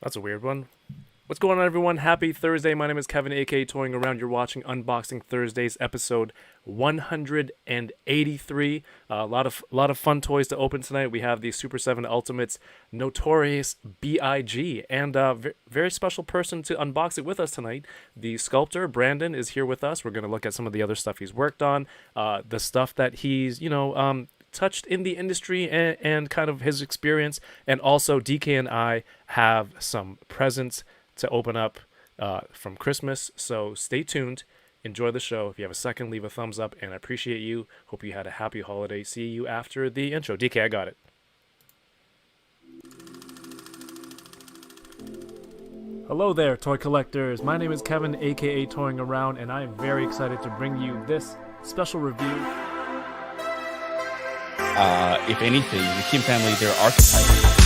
That's a weird one. What's going on, everyone? Happy Thursday. My name is Kevin, aka Toying Around. You're watching Unboxing Thursdays, episode 183. A lot of fun toys to open tonight. We have the Super 7 Ultimates Notorious B.I.G. and a very special person to unbox it with us tonight. The sculptor, Brandon, is here with us. We're going to look at some of the other stuff he's worked on, the stuff that he's, touched in the industry and kind of his experience. And also, DK and I have some presents to open up from Christmas. So stay tuned. Enjoy the show. If you have a second, leave a thumbs up, and I appreciate you. Hope you had a happy holiday. See you after the intro. DK, I got it. Hello there, toy collectors. My name is Kevin, aka Toying Around, and I am very excited to bring you this special review. If anything, the Kim family, they're archetypes.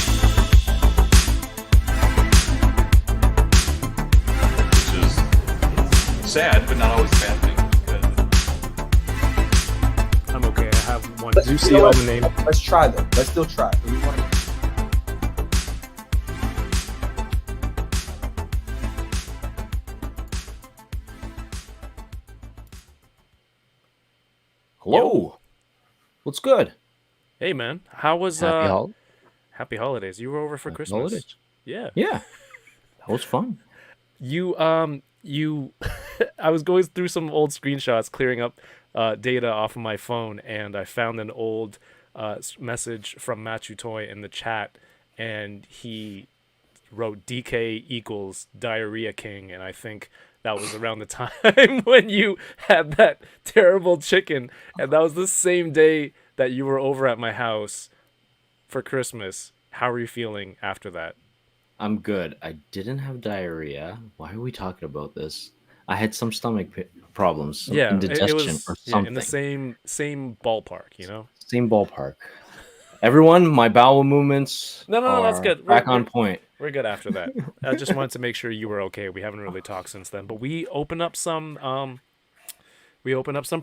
Sad, but not always a bad thing. I'm okay. I have one. Do you see all the name? Let's try them. Let's still try. Hello. Yo. What's good? Hey, man. How was Happy holidays. You were over for Christmas. Holidays. Yeah. Yeah. That was fun. You I was going through some old screenshots, clearing up data off of my phone, and I found an old message from Matthew Toy in the chat, and he wrote DK equals Diarrhea King, and I think that was around the time when you had that terrible chicken, and that was the same day that you were over at my house for Christmas. How are you feeling after that? I'm good. I didn't have diarrhea. Why are we talking about this? I had some stomach problems, some indigestion it was or something. in the same ballpark, you know? Same ballpark. Everyone, my bowel movements No, that's good. Back on point. We're good after that. I just wanted to make sure you were okay. We haven't really talked since then, but we opened up some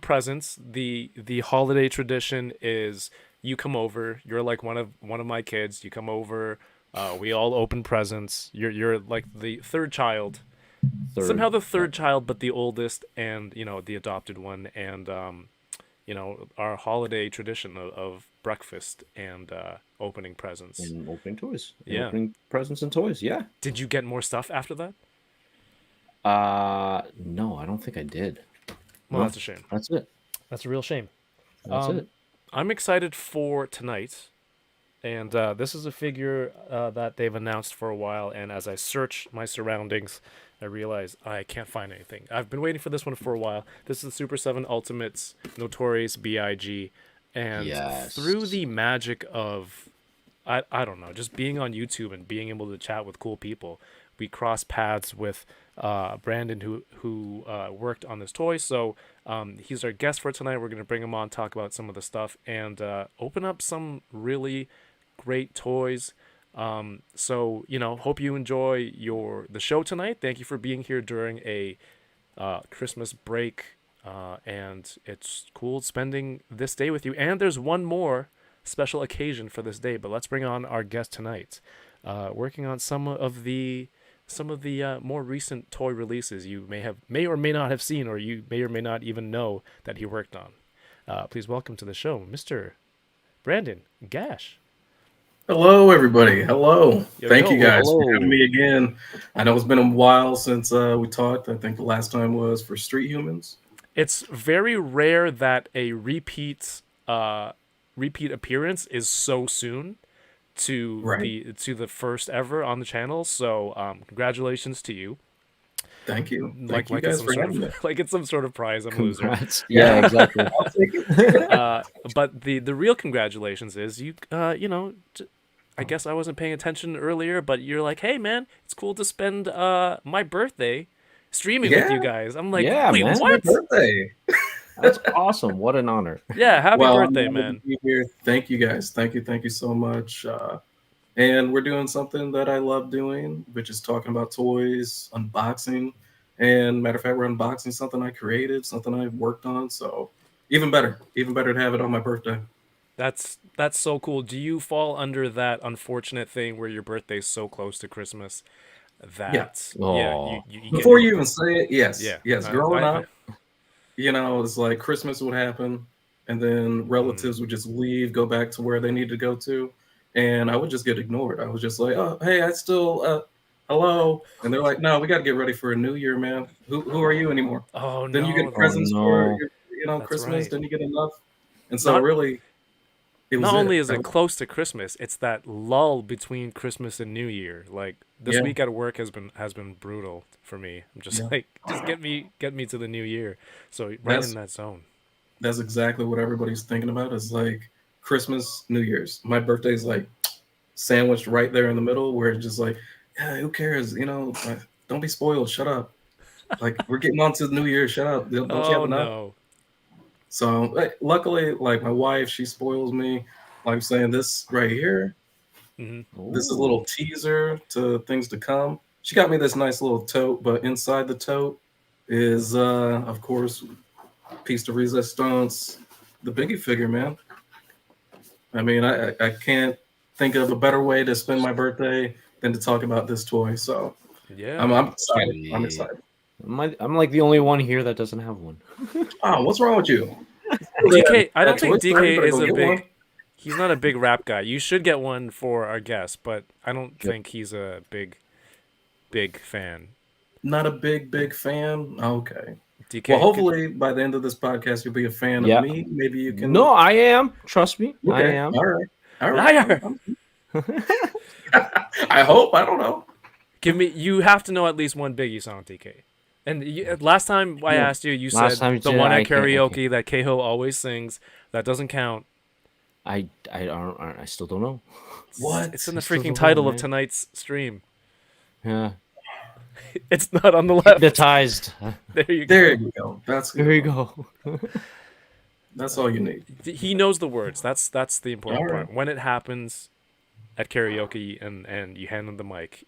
presents. The holiday tradition is you come over. You're like one of my kids. You come over. We all open presents. You're like the third child. Somehow the third child, but the oldest, and the adopted one, and our holiday tradition of breakfast and opening presents and opening toys. Yeah, opening presents and toys. Yeah. Did you get more stuff after that? No, I don't think I did. Well, No, that's a shame. That's it. That's a real shame. That's it. I'm excited for tonight, and this is a figure that they've announced for a while. And as I search my surroundings, I realize I can't find anything. I've been waiting for this one for a while. This is the Super 7 Ultimates Notorious B.I.G. And Yes. through the magic of, I don't know, just being on YouTube and being able to chat with cool people, we crossed paths with Brandon, who worked on this toy. So he's our guest for tonight. We're going to bring him on, talk about some of the stuff, and open up some really great toys. So hope you enjoy the show tonight. Thank you for being here during a Christmas break, and it's cool spending this day with you. And there's one more special occasion for this day, but let's bring on our guest tonight, working on some of the more recent toy releases you may or may not have seen, or you may or may not even know that he worked on. Please welcome to the show, Mr. Brandon Gash. Hello, everybody. Hello. Thank you guys hello. for having me again. I know it's been a while since we talked. I think the last time was for Street Humans. It's very rare that a repeat appearance is so soon to Right. the first ever on the channel. So congratulations to you. Thank you. Like Thank you it's guys some for sort having me. of like it's some sort of prize. I'm a loser. Congrats. Yeah, exactly. I'll take it. But the real congratulations is I guess I wasn't paying attention earlier, but you're like, hey man, it's cool to spend my birthday streaming with you Yeah. guys. I'm like, Yeah, wait, man. It's my what? birthday. That's awesome. What an honor. Yeah, happy Well, I'm birthday, honored to man. be here. Thank you guys. Thank you so much. And we're doing something that I love doing, which is talking about toys, unboxing. And matter of fact, we're unboxing something I created, something I worked on. So even better to have it on my birthday. That's so cool. Do you fall under that unfortunate thing where your birthday's so close to Christmas Yeah. that yeah, Oh, you get Before you even say it, yes, yeah. yes. I, Growing I up, you know, it's like Christmas would happen, and then mm. relatives would just leave, go back to where they need to go to, and I would just get ignored. I was just like, "Oh, hey, I still, hello," and they're like, "No, we got to get ready for a new year, man. Who are you anymore?" Oh Then you get no, oh presents for no. your, you know, that's Christmas. right. Then you get enough, and so Not really, it was not only it. is it close to Christmas, it's that lull between Christmas and New Year. Like this Yeah, week at work has been brutal for me. I'm just yeah. like, just get me to the new year. So right in That's that zone. that's exactly what everybody's thinking about. Is like Christmas, New Year's. My birthday's like sandwiched right there in the middle, where it's just like, yeah, who cares? You know, like, don't be spoiled. Shut up. Like we're getting on to the New Year. Shut up. Don't you have Oh enough? no. So luckily, like my wife, she spoils me. Like I'm saying, this right here, Hmm. this is a little Ooh. teaser to things to come. She got me this nice little tote, but inside the tote is, of course, piece de resistance, the Biggie figure, man. I mean, I can't think of a better way to spend my birthday than to talk about this toy. So Yeah. I'm excited. I'm Sweet. excited. I'm like the only one here that doesn't have one. Oh, what's wrong with you? Still there DK, I at don't Toy think Store. You DK better is go a get one. big. He's not a big rap guy. You should get one for our guest, but I don't Yep. think he's a big fan. Not a big fan. Okay. Well, DK, hopefully by the end of this podcast, you'll be a fan of Yeah. me. Maybe you No, can. I am. Trust me, I Okay. am. All right. All right. liar. I hope. I don't know. Give me. You have to know at least one Biggie song, DK. And last time I Yeah. asked you, you Last said time you the did, one I at can't. karaoke that Keho always sings. That doesn't count. I don't. I still don't know. What? It's in the I still freaking don't know, title of man. tonight's stream. Yeah. It's not on the left. Hypnotized. There you go. There you go. That's There you go. That's all you need. He knows the words. That's the All important right. part. When it happens at karaoke and you hand him the mic,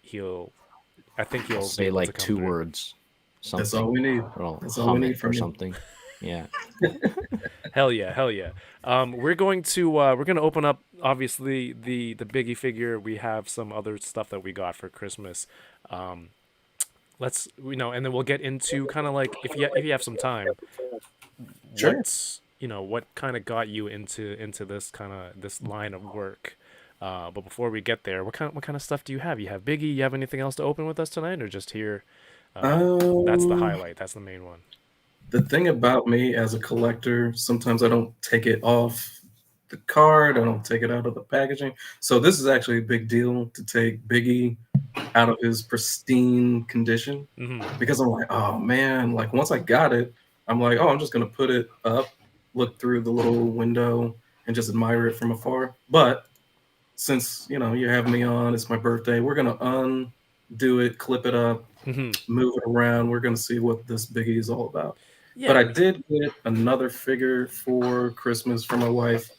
I think I'll he'll be say able to like come 2 through. words. Something. That's all we need. Or I'll That's all we hum need it from or you. something. Yeah. Hell yeah, hell yeah. We're going to open up obviously the Biggie figure. We have some other stuff that we got for Christmas. Let's and then we'll get into kind of like if you have some time, Sure. what kind of got you into this line of work. But before we get there, what kind of stuff do you have? You have Biggie. You have anything else to open with us tonight, or just here? That's the Um, highlight. That's the main one. the thing about me as a collector, sometimes I don't take it off the card. I don't take it out of the packaging. So this is actually a big deal to take Biggie out of his pristine condition Hmm. because I'm like, oh man, like once I got it, I'm like, oh, I'm just gonna put it up, look through the little window, and just admire it from afar. But since you have me on, it's my birthday. We're gonna undo it, clip it up, Hmm. move it around. We're gonna see what this Biggie is all about. But Yeah. I did get another figure for Christmas for my wife,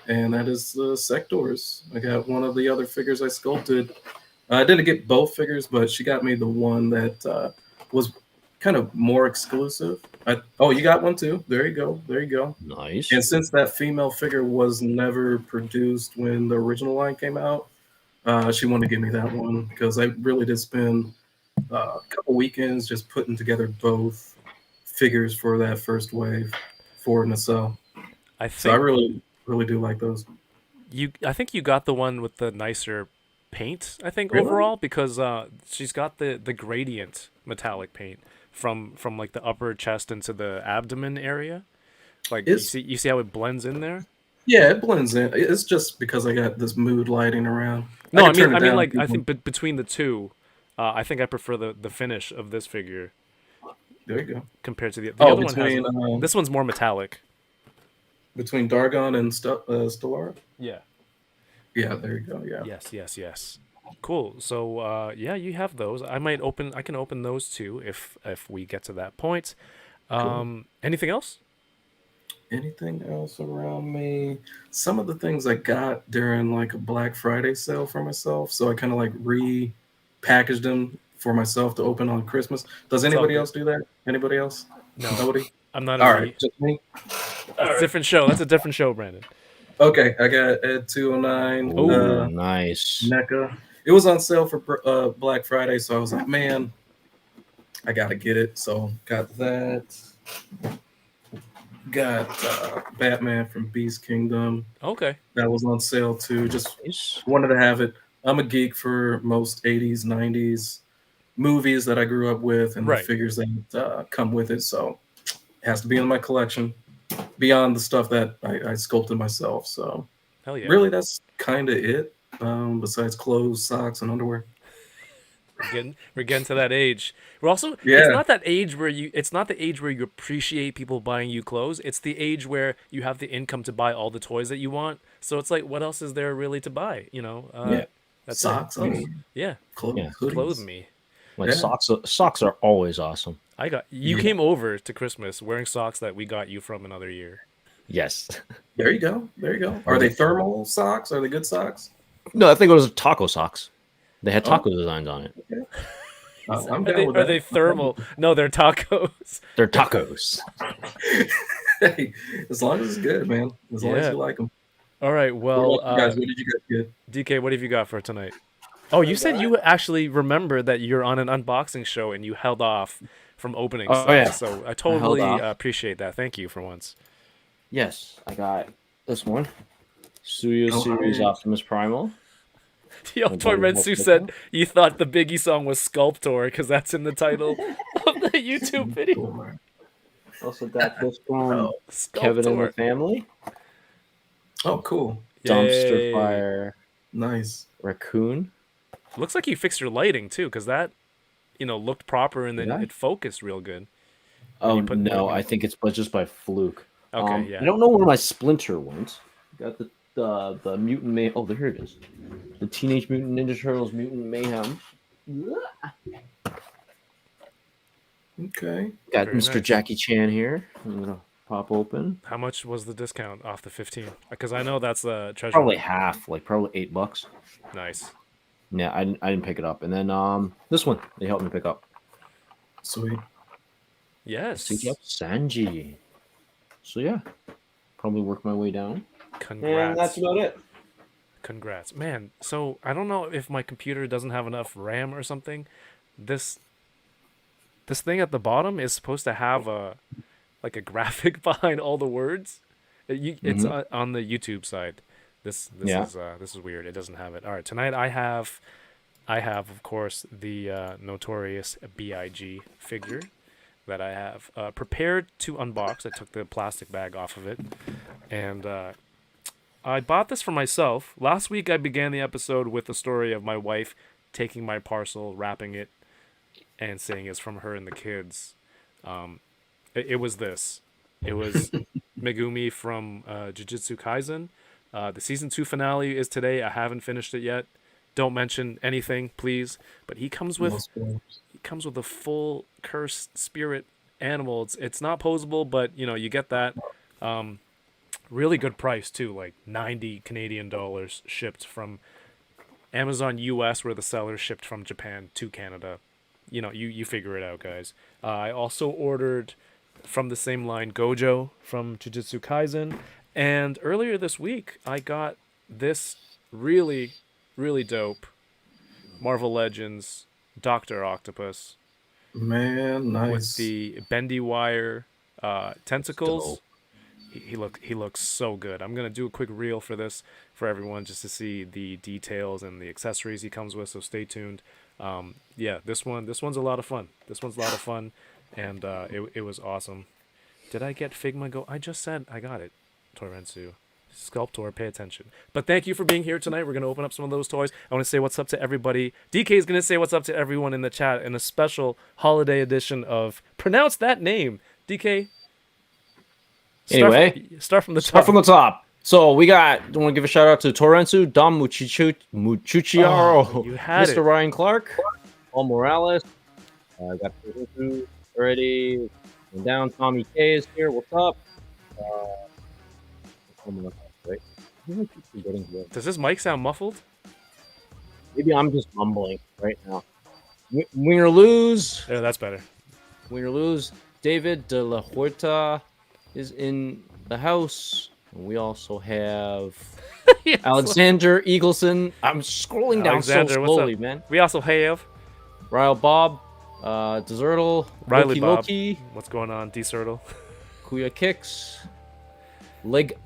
and that is the Sectaurs. I got one of the other figures I sculpted. I didn't get both figures, but she got me the one that was kind of more exclusive. Oh, you got one too. There you go. There you go. Nice. And since that female figure was never produced when the original line came out, she wanted to give me that one because I really did spend a couple weekends just putting together both figures for that first wave for nacelle. I So I think really do like those. I think you got the one with the nicer paint, I think Really? overall, because she's got the gradient metallic paint from like the upper chest into the abdomen area. Like It's you see how it blends in there? Yeah, it blends in. It's just because I got this mood lighting around. No, can turn it I mean down like if you I want. think between the two, I think I prefer the finish of this figure There you go. compared to the Oh, other one has between this one's more metallic. between Dargon and Stellara. Yeah. Yeah, there you go. Yeah. Yes. Cool. So yeah, you have those. I can open those too if we get to that point. Cool. Anything else? Anything else around me? Some of the things I got during like a Black Friday sale for myself, so I kind of like repackaged them for myself to open on Christmas. Does It's all anybody good. else do that? Anybody else? No. Nobody? I'm not a All right, me. just me. All That's a right. different show. That's a different show, Brandon. Okay, I got Ed 209 Oh, nice. NECA. It was on sale for Black Friday, so I was like, man, I gotta get it. So got that. Got Batman from Beast Kingdom. Okay. That was on sale too. Just Nice. wanted to have it. I'm a geek for most 80s, 90s movies that I grew up with and the Right. figures that come with it. So it has to be in my collection beyond the stuff that I sculpted myself. So Hell yeah. really, that's kind of it. Besides clothes, socks, and underwear. We're getting to that age. We're also it's Yeah, not that age where it's not the age where you appreciate people buying you clothes. It's the age where you have the income to buy all the toys that you want. So it's like, what else is there really to buy? yeah. That's it. Socks. Oh, Yeah, clothes, Yeah. clothe hoodies. me. Like Yeah. socks are always awesome. You Yeah. came over to Christmas wearing socks that we got you from another year. Yes. There you go. There you go. Are they thermal socks? Are they good socks? No, I think it was taco socks. They had Oh. taco designs on it. Okay. I'm Are down with that. they thermal? No, they're tacos. They're tacos. Hey, as long as it's good, man. As long as Yeah. you like them. All right. Well, What did you guys get? DK, what have you got for tonight? Oh, you said you actually remember that you're on an unboxing show and you held off from opening Oh, stuff. yeah. So I held totally off. appreciate that. Thank you for once. Yes, I got this one. Studio Oh, Series hi. Optimus Primal. Yo, Toy Rensu said you thought the Biggie song was Sculptor because that's in the title of the YouTube video. Also got this from Kevin and the Sculptor. Family. Oh, cool. Dumpster Yay. Fire Nice. Raccoon. Looks like you fixed your lighting too, because that, looked proper and then Did I? it focused real good. Oh you put- no, when you- I think it's just by fluke. Okay, yeah. I don't know where my splinter went. Got the mutant may. Oh, there it is. The Teenage Mutant Ninja Turtles Mutant Mayhem. Okay. Got Very Mr. nice. Jackie Chan here. I'm gonna pop open. How much was the discount off the 15? Because I know that's the treasure. Probably half, like probably $8. Nice. Yeah, I didn't pick it up. And then this one they helped me pick up. Sweet. Yes. Pick up Sanji. So yeah, probably work my way down. Congrats. And that's about it. Congrats. Man, so I don't know if my computer doesn't have enough RAM or something. This thing at the bottom is supposed to have a graphic behind all the words. It's on the YouTube side. This is weird. It doesn't have it. All right, tonight I have of course the Notorious B.I.G figure that I have prepared to unbox. I took the plastic bag off of it, and I bought this for myself. Last week I began the episode with the story of my wife taking my parcel, wrapping it, and saying it's from her and the kids. It was this. It was Megumi from Jujutsu Kaisen. The season 2 finale is today. I haven't finished it yet. Don't mention anything, please. But he comes with a full cursed spirit animal. It's not posable, but you get that. Really good price too, like 90 Canadian dollars shipped from Amazon US, where the seller shipped from Japan to Canada. You figure it out, guys. I also ordered from the same line Gojo from Jujutsu Kaisen, and earlier this week I got this really, really dope Marvel Legends Doctor Octopus Man, nice. with the bendy wire tentacles. He looks so good. I'm gonna do a quick reel for this for everyone just to see the details and the accessories he comes with. So stay tuned. Yeah, this one's a lot of fun. And it was awesome. Did I get Figma Go? I just said I got it. Torensu. Sculptor, pay attention. But thank you for being here tonight. We're going to open up some of those toys. I want to say what's up to everybody. DK is going to say what's up to everyone in the chat in a special holiday edition of Pronounce That Name. DK. Start from the top. Start from the top. So we got. I want to give a shout out to Torensu, Dom Muchuchiaro, Oh, you had Mr. it. Ryan Clark, Paul Morales. I got Torensu already. And down, Tommy K is here. What's up? Right? Does this mic sound muffled? Maybe I'm just mumbling right now. Win or lose. Yeah, that's better. Win or lose. David de la Huerta is in the house. We also have Yes. Alexander Eagleson. I'm scrolling down so Alexander, what's up? slowly, man. We also have Ryle Bob, Desertal, Riley Loki Bob. Loki, What's going on, D-Cirtle? Kuya Kicks, Leg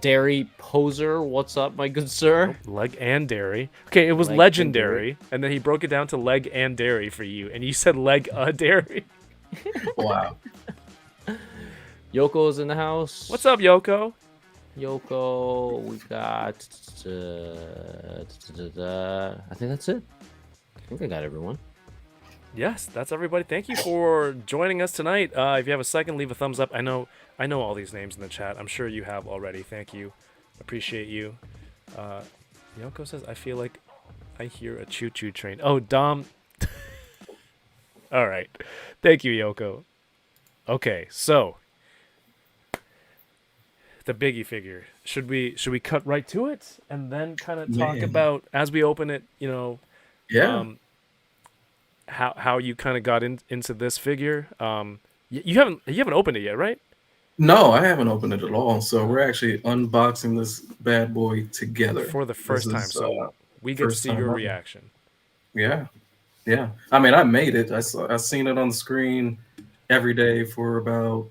Dairy Poser. What's up, my good sir? Leg and dairy. Okay, it was Leg and legendary, and then he broke it down to leg and dairy for you, and you said leg a dairy. Wow. Yoko's in the house. What's up, Yoko? Yoko? We got. I think that's it. I think I got everyone. Yes, that's everybody. Thank you for joining us tonight. If you have a second, leave a thumbs up. I know all these names in the chat. I'm sure you have already. Thank you. Appreciate you. Yoko says, I feel like I hear a choo-choo train. Oh, Dom. All right. Thank you, Yoko. Okay, so the Biggie figure. Should we cut right to it and then kind of talk Man. about as we open it, Yeah. How you kind of got into this figure. You haven't opened it yet, right? No, I haven't opened it at all. So we're actually unboxing this bad boy together For the first time. So we get to first see time your ever. reaction. Yeah. Yeah. I mean, I made it. I seen it on the screen every day for about,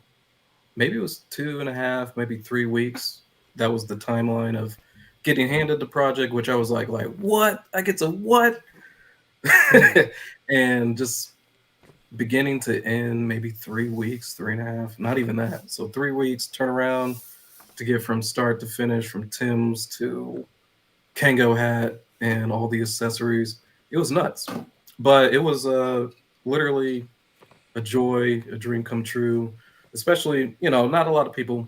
maybe it was 2.5, maybe 3 weeks. That was the timeline of getting handed the project, which I was like, what? I get to what? And just beginning to end, maybe 3 weeks, 3.5, not even that. So 3 weeks turnaround to get from start to finish, from Tim's to Kango hat and all the accessories. It was nuts, but it was literally a joy, a dream come true. Especially, not a lot of people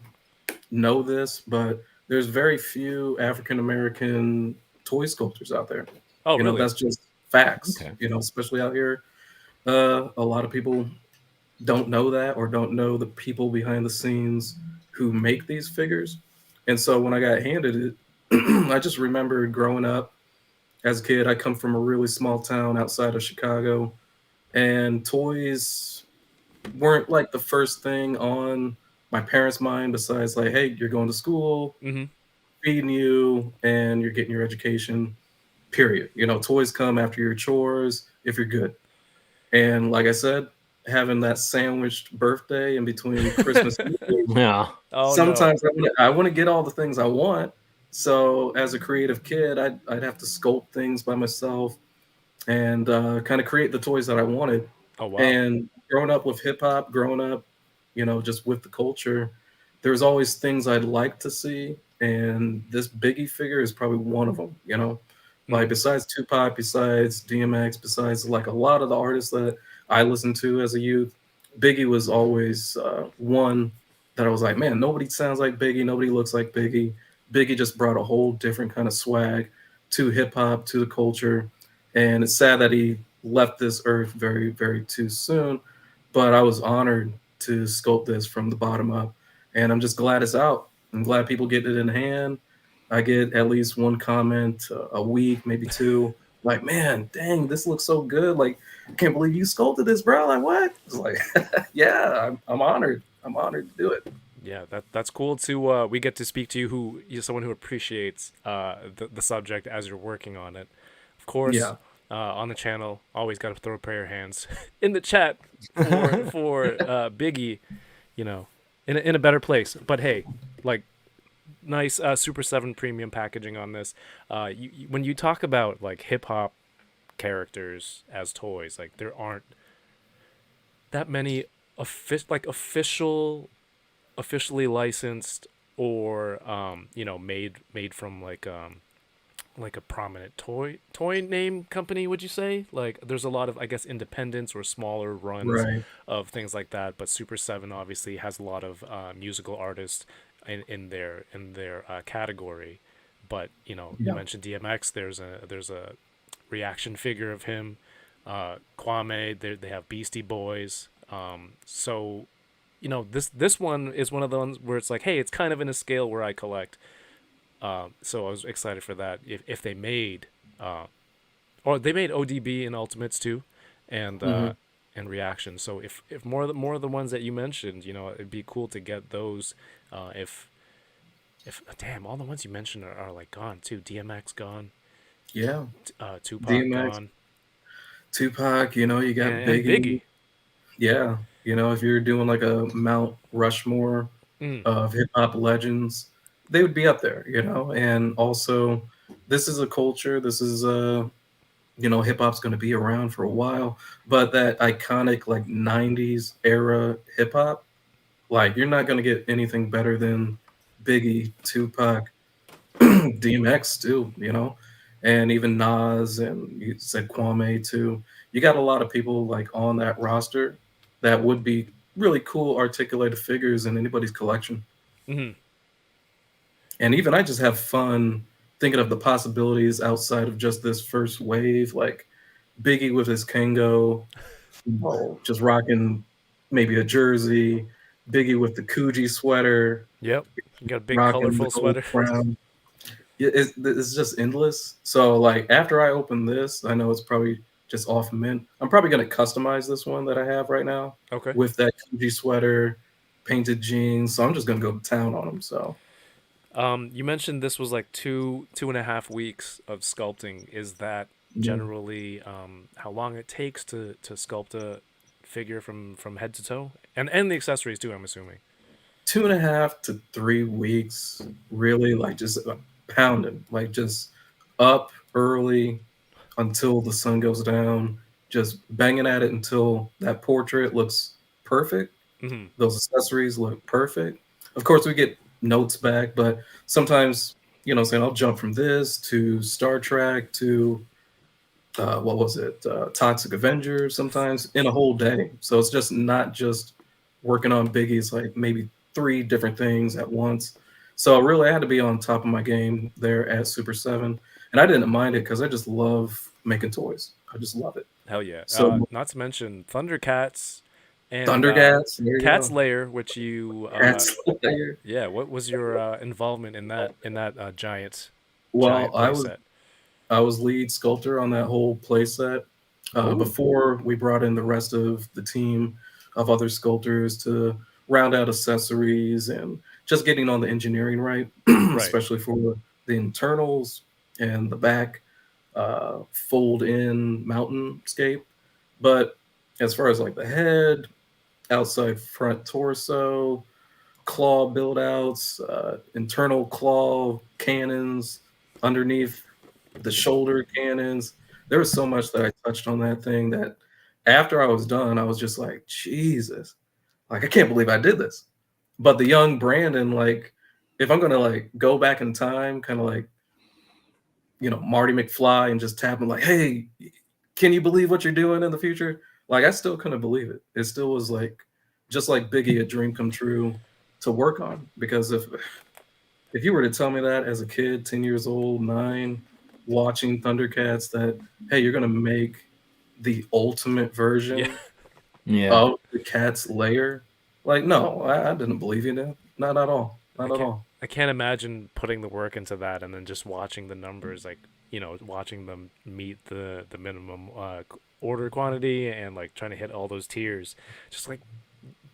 know this, but there's very few African American toy sculptors out there. Oh, really? That's just facts. Okay. Especially out here, a lot of people don't know that, or don't know the people behind the scenes who make these figures. And so when I got handed it, I just remembered growing up as a kid. I come from a really small town outside of Chicago, and toys weren't like the first thing on my parents' mind, besides like, hey, you're going to school, Mm-hmm. feeding you, and you're getting your education, period. Toys come after your chores if you're good. And like I said, having that sandwiched birthday in between Christmas and New Year's, Yeah. Oh, sometimes I want to get all the things I want. So as a creative kid, I'd have to sculpt things by myself and kind of create the toys that I wanted. no. Oh, wow. And growing up with hip hop, growing up, just with the culture, there's always things I'd like to see. And this Biggie figure is probably one of them, Like besides Tupac, besides DMX, besides like a lot of the artists that I listened to as a youth, Biggie was always one that I was like, man, nobody sounds like Biggie, nobody looks like Biggie. Biggie just brought a whole different kind of swag to hip hop, to the culture. And it's sad that he left this earth very, very too soon. But I was honored to sculpt this from the bottom up. And I'm just glad it's out. I'm glad people get it in hand. I get at least one comment a week, maybe two. Like, man, dang, this looks so good. Like, I can't believe you sculpted this, bro. Like, what? It's like, yeah, I'm honored. I'm honored to do it. Yeah, that's cool to we get to speak to you, someone who appreciates the subject as you're working on it. Of course, Yeah. On the channel, always got to throw prayer hands in the chat for Biggie, in a better place. But hey, like, nice Super 7 premium packaging on this. When you talk about like hip hop characters as toys, like there aren't that many officially licensed or made from like a prominent toy name company. Would you say? Like there's a lot of, I guess, independents or smaller runs Right. of things like that, but Super 7 obviously has a lot of musical artists in their category. But you Yeah. mentioned DMX. There's a reaction figure of him. Kwame. They have Beastie Boys. So this one is one of the ones where it's like, hey, it's kind of in a scale where I collect. So I was excited for that. If they made, or they made ODB and Ultimates too, and and Reaction. So if more of the ones that you mentioned, it'd be cool to get those. If damn, all the ones you mentioned are like gone too. DMX gone, Yeah, Tupac DMX, gone, Tupac. You know, you got and Biggie. Biggie. Yeah, you know, if you're doing like a Mount Rushmore Mm, of hip hop legends, they would be up there. You know, and also, this is a culture. This is a you know, hip hop's going to be around for a while, but that iconic like 90s era hip hop, like you're not going to get anything better than Biggie, Tupac, DMX too, you know, and even Nas and you said Kwame too. You got a lot of people like on that roster that would be really cool articulated figures in anybody's collection. mm-hmm. And even I just have fun thinking of the possibilities outside of just this first wave, like Biggie with his Kango, just rocking maybe a jersey, Biggie with the Coogee sweater, Yep. You got a big rocking the colorful gold sweater. crown. Yeah, it's just endless. So like after I open this, I know it's probably just off mint. I'm probably gonna customize this one that I have right now Okay. with that Coogee sweater, painted jeans. So I'm just gonna go to town on them. So You mentioned this was like 2.5 weeks of sculpting. Is that yeah. generally how long it takes to sculpt a figure from head to toe, and the accessories too? I'm assuming. 2.5 to 3 weeks, really like just pounding, like just up early until the sun goes down, just banging at it until that portrait looks perfect. Mm-hmm. Those accessories look perfect. Of course, we get notes back, but sometimes, you know, saying I'll jump from this to Star Trek to what was it, Toxic Avenger sometimes in a whole day. So it's just not just working on biggies, like maybe three different things at once. So really, I had to be on top of my game there at Super 7. And I didn't mind it because I just love making toys. I just love it. Hell yeah. So Not to mention Thundercats and Thundercats, there you Cat's go. Lair, which you Cats Slayer. yeah. What was your involvement in that Well, giant playset? I was lead sculptor on that whole playset. Ooh. Before we brought in the rest of the team of other sculptors to round out accessories and just getting on the engineering right, Right. especially for the internals and the back fold in mountainscape. But as far as like the head, outside front torso, claw build outs, internal claw cannons underneath the shoulder cannons. There was so much that I touched on that thing that after I was done, I was just like, Jesus, like I can't believe I did this. But the young Brandon, like, if I'm gonna like go back in time, kind of like, you know, Marty McFly and just tap him like, hey, can you believe what you're doing in the future? Like I still couldn't believe it. It still was like just like Biggie, a dream come true to work on. Because if you were to tell me that as a kid, 10 years old, 9, watching Thundercats, that hey, you're gonna make the ultimate Yeah. version Yeah. of the cat's lair, like no, I didn't believe you, man. Not at all. I Not at can't all. I can't imagine putting the work into that and then just watching the numbers, like, watching them meet the minimum order quantity and like trying to hit all those tiers. Just like,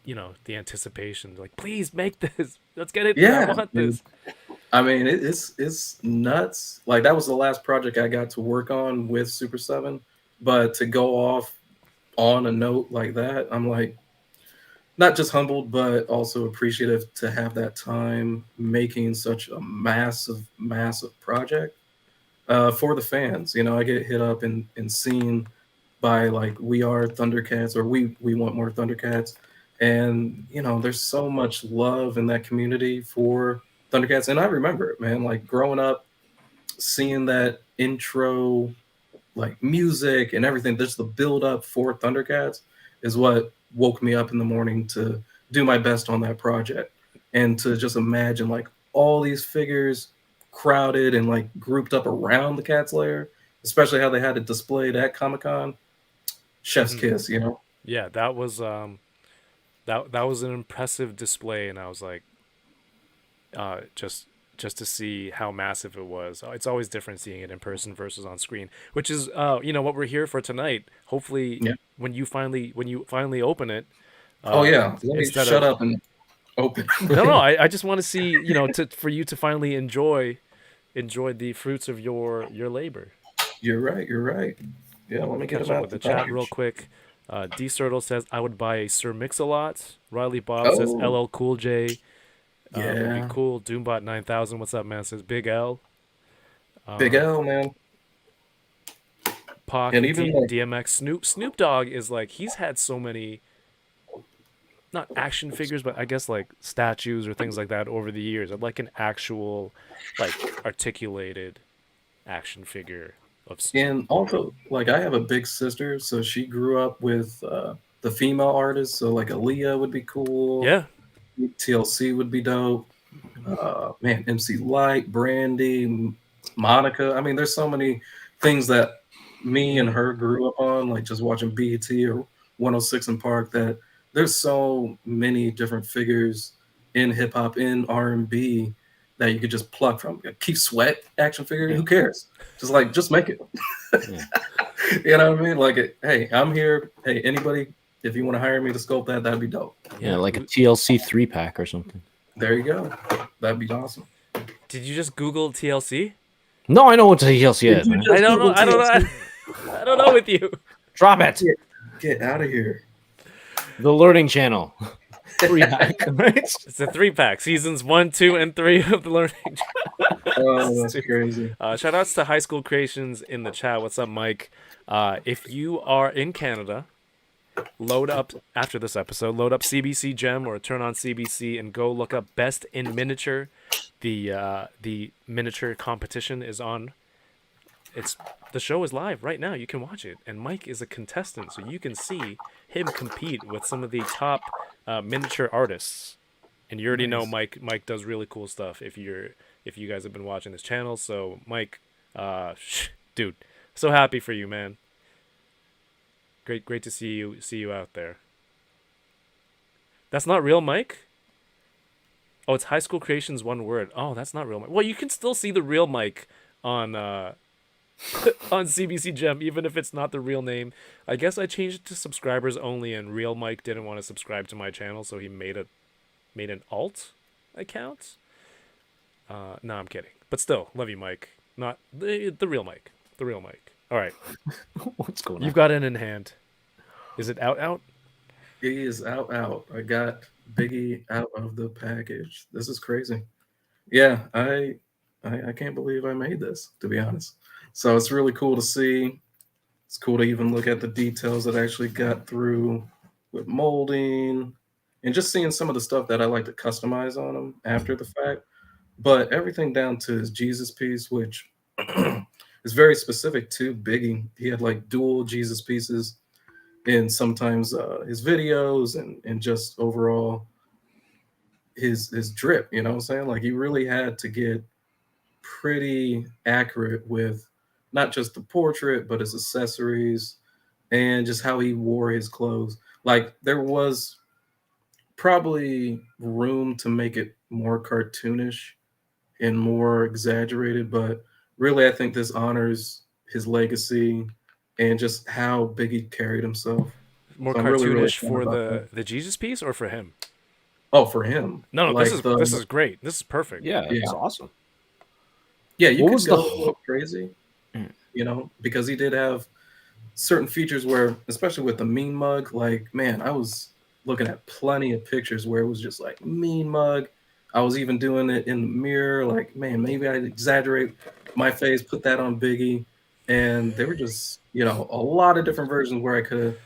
the anticipation, like, please make this. Let's get it. I Yeah, want dude. this. I mean, it's nuts. Like that was the last project I got to work on with Super 7. But to go off on a note like that, I'm like not just humbled, but also appreciative to have that time making such a massive, massive project for the fans. You know, I get hit up and seen by like we are Thundercats or we want more Thundercats, and you know, there's so much love in that community for Thundercats, and I remember it, man. Like growing up, seeing that intro like music and everything, just the build up for Thundercats is what woke me up in the morning to do my best on that project and to just imagine like all these figures crowded and like grouped up around the cat's lair, especially how they had it displayed at Comic Con. Chef's Hmm. kiss, you know? Yeah, that was an impressive display, and I was like, just to see how massive it was. It's always different seeing it in person versus on screen, which is what we're here for tonight. Hopefully, Yeah. when you finally open it, Oh yeah. Let me instead shut of up and Open. No, I just want to see, you know, for you to finally enjoy the fruits of your labor. You're right. You're right. Yeah, Let let me me get catch him up out with the the chat real package. quick. D Sertle says I would buy a Sir Mix-a-Lot. Riley Bob says Oh, LL Cool J would be yeah. cool. Doombot 9000, what's up, man? Says Big L. Big Um, L, man. Pac, And even like, DMX, Snoop Dogg is like he's had so many not action figures, but I guess like statues or things like that over the years. I'd like an actual, like articulated action figure of Snoop. and also, like, I have a big sister, so she grew up with the female artists. So, like, Aaliyah would be cool. Yeah, TLC would be dope. Man, MC Light, Brandy, Monica. I mean, there's so many things that me and her grew up on, like just watching BET or 106 in Park. That there's so many different figures in hip hop, in R&B that you could just pluck from. Keith Sweat action figure, Yeah. who cares? Just make it. Yeah. You know what I mean? Like, hey, I'm here. Hey, anybody, if you want to hire me to sculpt that, that'd be dope. Yeah, like a TLC 3-pack or something. There you go. That'd be awesome. Did you just Google TLC? No, I know what TLC is, Did you man. just I don't know. Google I don't know. TLC? I don't know with you. Drop it. Get out of here. The Learning Channel. 3-pack, right? It's a 3-pack, seasons 1, 2, and 3 of the Learning. Oh, that's crazy. Shout outs to High School Creations in the chat. What's up, Mike? If you are in Canada, load up after this episode. Load up CBC Gem or turn on CBC and go look up Best in Miniature. The miniature competition is on. The show is live right now. You can watch it, and Mike is a contestant, so you can see him compete with some of the top miniature artists. And you already know Mike. Mike does really cool stuff. If you guys have been watching his channel, so Mike, dude, so happy for you, man. Great to see you out there. That's not real, Mike. Oh, it's High School Creations, one word. Oh, that's not real Mike. Well, you can still see the real Mike on on CBC Gem, even if it's not the real name. I guess I changed it to subscribers only, and real Mike didn't want to subscribe to my channel, so he made an alt account. No, I'm kidding. But still, love you, Mike. Not the real Mike. The real Mike. All right. What's going on? You've got it in hand. Is it out? He is out. I got Biggie out of the package. This is crazy. Yeah, I can't believe I made this, to be honest. So it's really cool to see. It's cool to even look at the details that I actually got through with molding and just seeing some of the stuff that I like to customize on him after the fact. But everything down to his Jesus piece, which is very specific to Biggie. He had like dual Jesus pieces in sometimes his videos and just overall his drip, you know what I'm saying? Like he really had to get pretty accurate with not just the portrait, but his accessories and just how he wore his clothes. Like there was probably room to make it more cartoonish and more exaggerated, but really I think this honors his legacy and just how Biggie carried himself. More So I'm really, really cartoonish fun for about the Jesus piece or for him? Oh, for him. No, Like this is great. This is perfect. Yeah, Yeah. it's awesome. Yeah, you What could was go the a little crazy, you know, because he did have certain features where, especially with the mean mug, like, man, I was looking at plenty of pictures where it was just like mean mug. I was even doing it in the mirror, like, man, maybe I'd exaggerate my face, put that on Biggie. And there were just, you know, a lot of different versions where I could have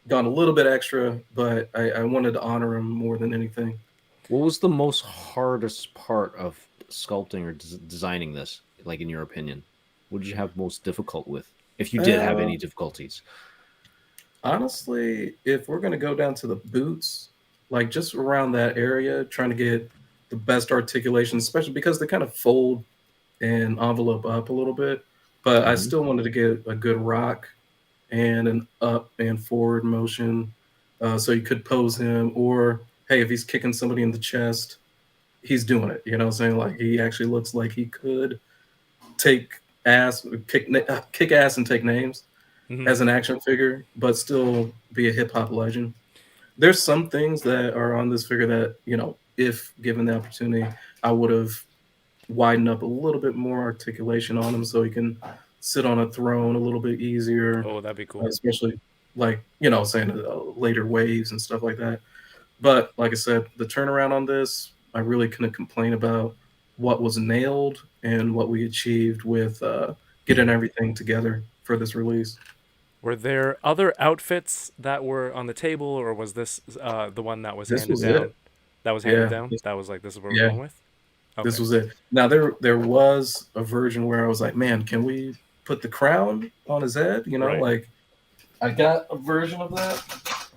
gone a little bit extra, but I wanted to honor him more than anything. What was the most hardest part of sculpting or designing this, like in your opinion? What did you have most difficult with, if you did have any difficulties? Honestly, if we're going to go down to the boots, like just around that area, trying to get the best articulation, especially because they kind of fold and envelope up a little bit. But I still wanted to get a good rock and an up and forward motion so you could pose him. Or, hey, if he's kicking somebody in the chest, he's doing it. You know what I'm saying? Like he actually looks like he could take ass, kick ass and take names as an action figure, but still be a hip hop legend. There's some things that are on this figure that, you know, if given the opportunity, I would have widened up a little bit more articulation on him so he can sit on a throne a little bit easier, Oh, that'd be cool. especially like saying later waves and stuff like that. But like I said, the turnaround on this, I really couldn't complain about what was nailed and what we achieved with getting everything together for this release. Were there other outfits that were on the table, or was this the one that was This handed was down? it. That was handed Yeah. down. That was like, this is what we're Yeah. going with. This Okay. was it. Now there was a version where I was like, man, can we put the crown on his head? Right. Like I got a version of that.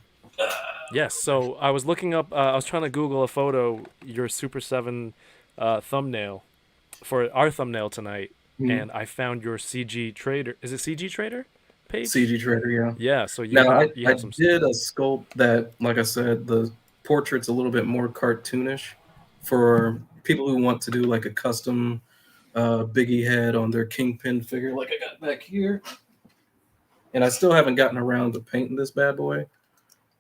Yes. So I was looking up. I was trying to Google a photo, your Super 7 thumbnail for our thumbnail tonight, and I found your CG Trader. Is it CG Trader page? CG Trader, yeah. Yeah. So you Now have I some. did a sculpt that, like I said, the portrait's a little bit more cartoonish for people who want to do like a custom Biggie head on their Kingpin figure, like I got back here. And I still haven't gotten around to painting this bad boy,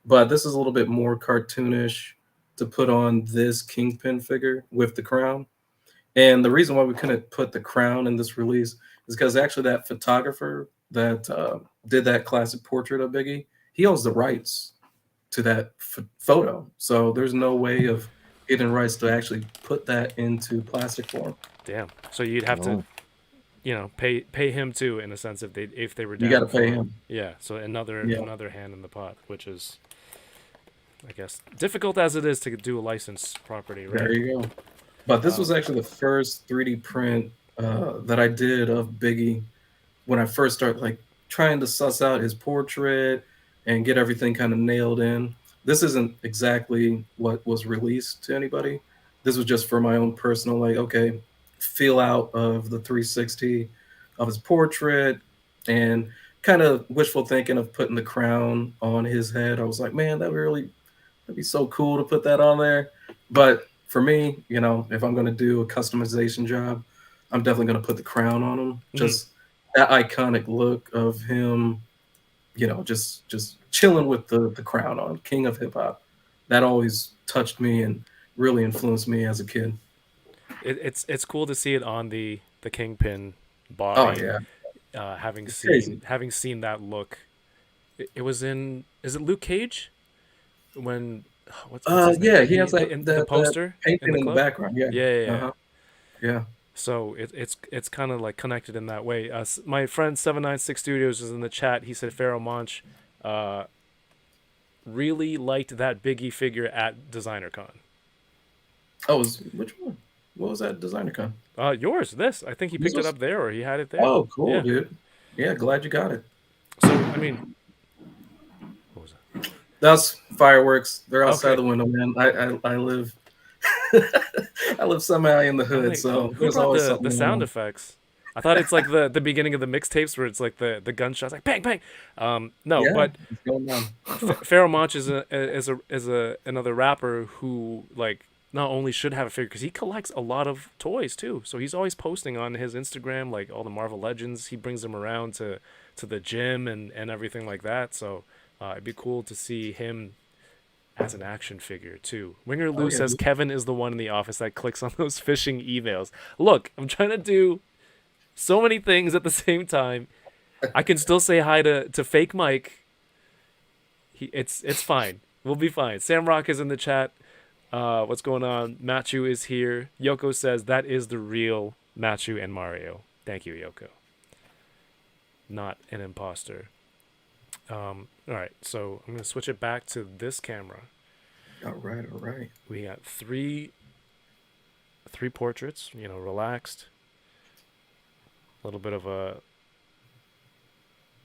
but this is a little bit more cartoonish to put on this Kingpin figure with the crown. And the reason why we couldn't put the crown in this release is because actually that photographer that did that classic portrait of Biggie, he owns the rights to that photo. So there's no way of getting rights to actually put that into plastic form. Damn. So you'd have to, pay him too, in a sense, if they were down. You got to for pay it. him. Yeah. So another Yeah. hand in the pot, which is, I guess, difficult as it is to do a licensed property, right? There you go. But this was actually the first 3D print that I did of Biggie when I first started like trying to suss out his portrait and get everything kind of nailed in. This isn't exactly what was released to anybody. This was just for my own personal, like, okay, feel out of the 360 of his portrait and kind of wishful thinking of putting the crown on his head. I was like, man, that'd be so cool to put that on there. But for me, if I'm going to do a customization job, I'm definitely going to put the crown on him. Just that iconic look of him, just chilling with the crown on, king of hip hop. That always touched me and really influenced me as a kid. It's cool to see it on the Kingpin Oh body. yeah, Having it's seen crazy. that look, it was in. Is it Luke Cage? When what's his name? Yeah, he has that In the that poster in painting the in the club. background. Yeah, Yeah, yeah, yeah. uh-huh. Yeah. So it's kind of like connected in that way. My friend 796 Studios is in the chat. He said Pharaoh Monch really liked that Biggie figure at Designer Con. Oh, which one? What was that designer con? Yours, this. I think he picked it up there, or he had it there. Oh, cool, Yeah. dude. Yeah, glad you got it. So, I mean, what was that? That's fireworks. They're outside Okay. the window, man. I live I live somehow in the hood, Like, so who there's brought always the something going sound on. effects? I thought it's like the beginning of the mixtapes where it's like the gunshots, like bang bang. No, Yeah, but what's going on? Pharaoh Monch is another rapper who like not only should have a figure because he collects a lot of toys too. So he's always posting on his Instagram like all the Marvel Legends. He brings them around to the gym and everything like that. So it'd be cool to see him as an action figure too. Winger Lou Yeah, says dude. Kevin is the one in the office that clicks on those phishing emails. Look, I'm trying to do so many things at the same time. I can still say hi to fake Mike. It's fine. We'll be fine. Sam Rock is in the chat. What's going on? Machu is here. Yoko says that is the real Machu and Mario. Thank you, Yoko. Not an imposter. All right, so I'm gonna switch it back to this camera. All right. We got three portraits. Relaxed. A little bit of a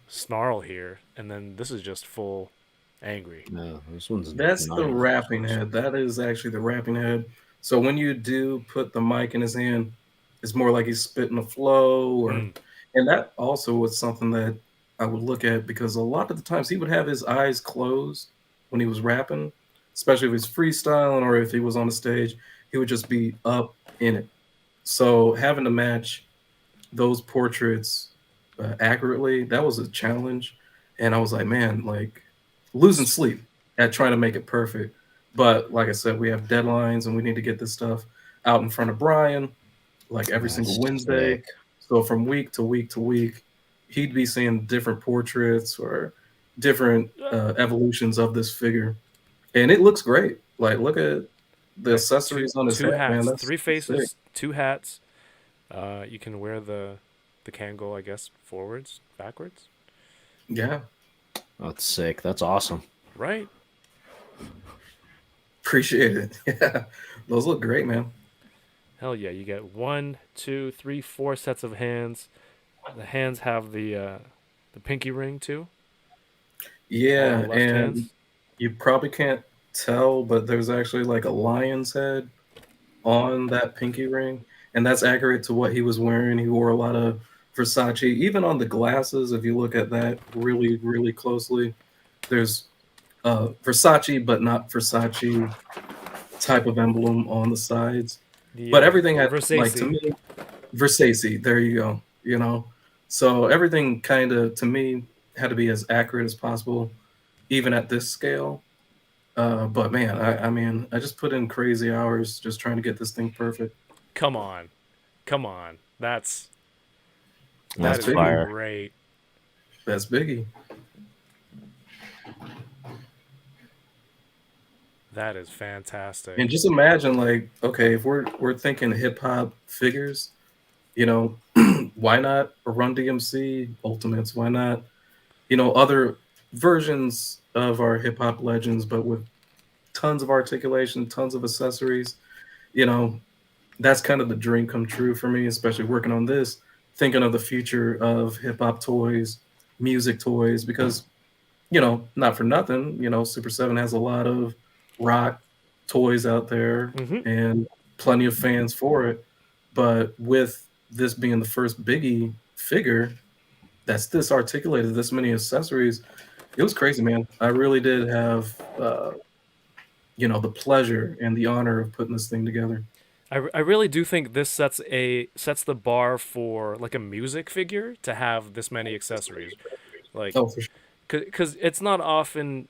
snarl here, and then this is just full angry. No, this one's That's not the even rapping close. head. That is actually the rapping head. So when you do put the mic in his hand, it's more like he's spitting a flow, and that also was something that I would look at because a lot of the times he would have his eyes closed when he was rapping, especially if he's freestyling or if he was on the stage, he would just be up in it. So having to match those portraits accurately, that was a challenge. And I was like, man, like losing sleep at trying to make it perfect. But like I said, we have deadlines and we need to get this stuff out in front of Brian like every single That's Wednesday. sick. So from week to week to week, he'd be seeing different portraits or different evolutions of this figure, and it looks great. Like, look at the Right. Two accessories on his two head, man. hats, That's three sick. faces, two hats. You can wear the Kangol, I guess, forwards, backwards. Yeah, That's sick. That's awesome. Right. appreciate it. Yeah, those look great, man. Hell yeah! You get one, two, three, four sets of hands. The hands have the pinky ring too. All on the Yeah, left and hands. you probably can't tell, but there's actually like a lion's head on that pinky ring, and that's accurate to what he was wearing. He wore a lot of Versace. Even on the glasses, if you look at that really, really closely, there's Versace, but not Versace type of emblem on the sides. The But everything had, like, to Versace. me, Versace. There you go. You know, so everything kind of to me had to be as accurate as possible, even at this scale. But man, I mean, I just put in crazy hours just trying to get this thing perfect. Come on, come on. That That's That's is Biggie. fire. great. That's Biggie. That is fantastic. And just imagine, like, okay, if we're thinking hip hop figures, you know, why not a Run DMC Ultimates? Why not, other versions of our hip hop legends, but with tons of articulation, tons of accessories. You know, that's kind of the dream come true for me, especially working on this, thinking of the future of hip hop toys, music toys, because not for nothing, Super 7 has a lot of rock toys out there Hmm. and plenty of fans for it. But with this being the first Biggie figure that's this articulated, this many accessories, it was crazy, man. I really did have, the pleasure and the honor of putting this thing together. I really do think this sets the bar for like a music figure to have this many accessories. Like, Oh, for sure. cause it's not often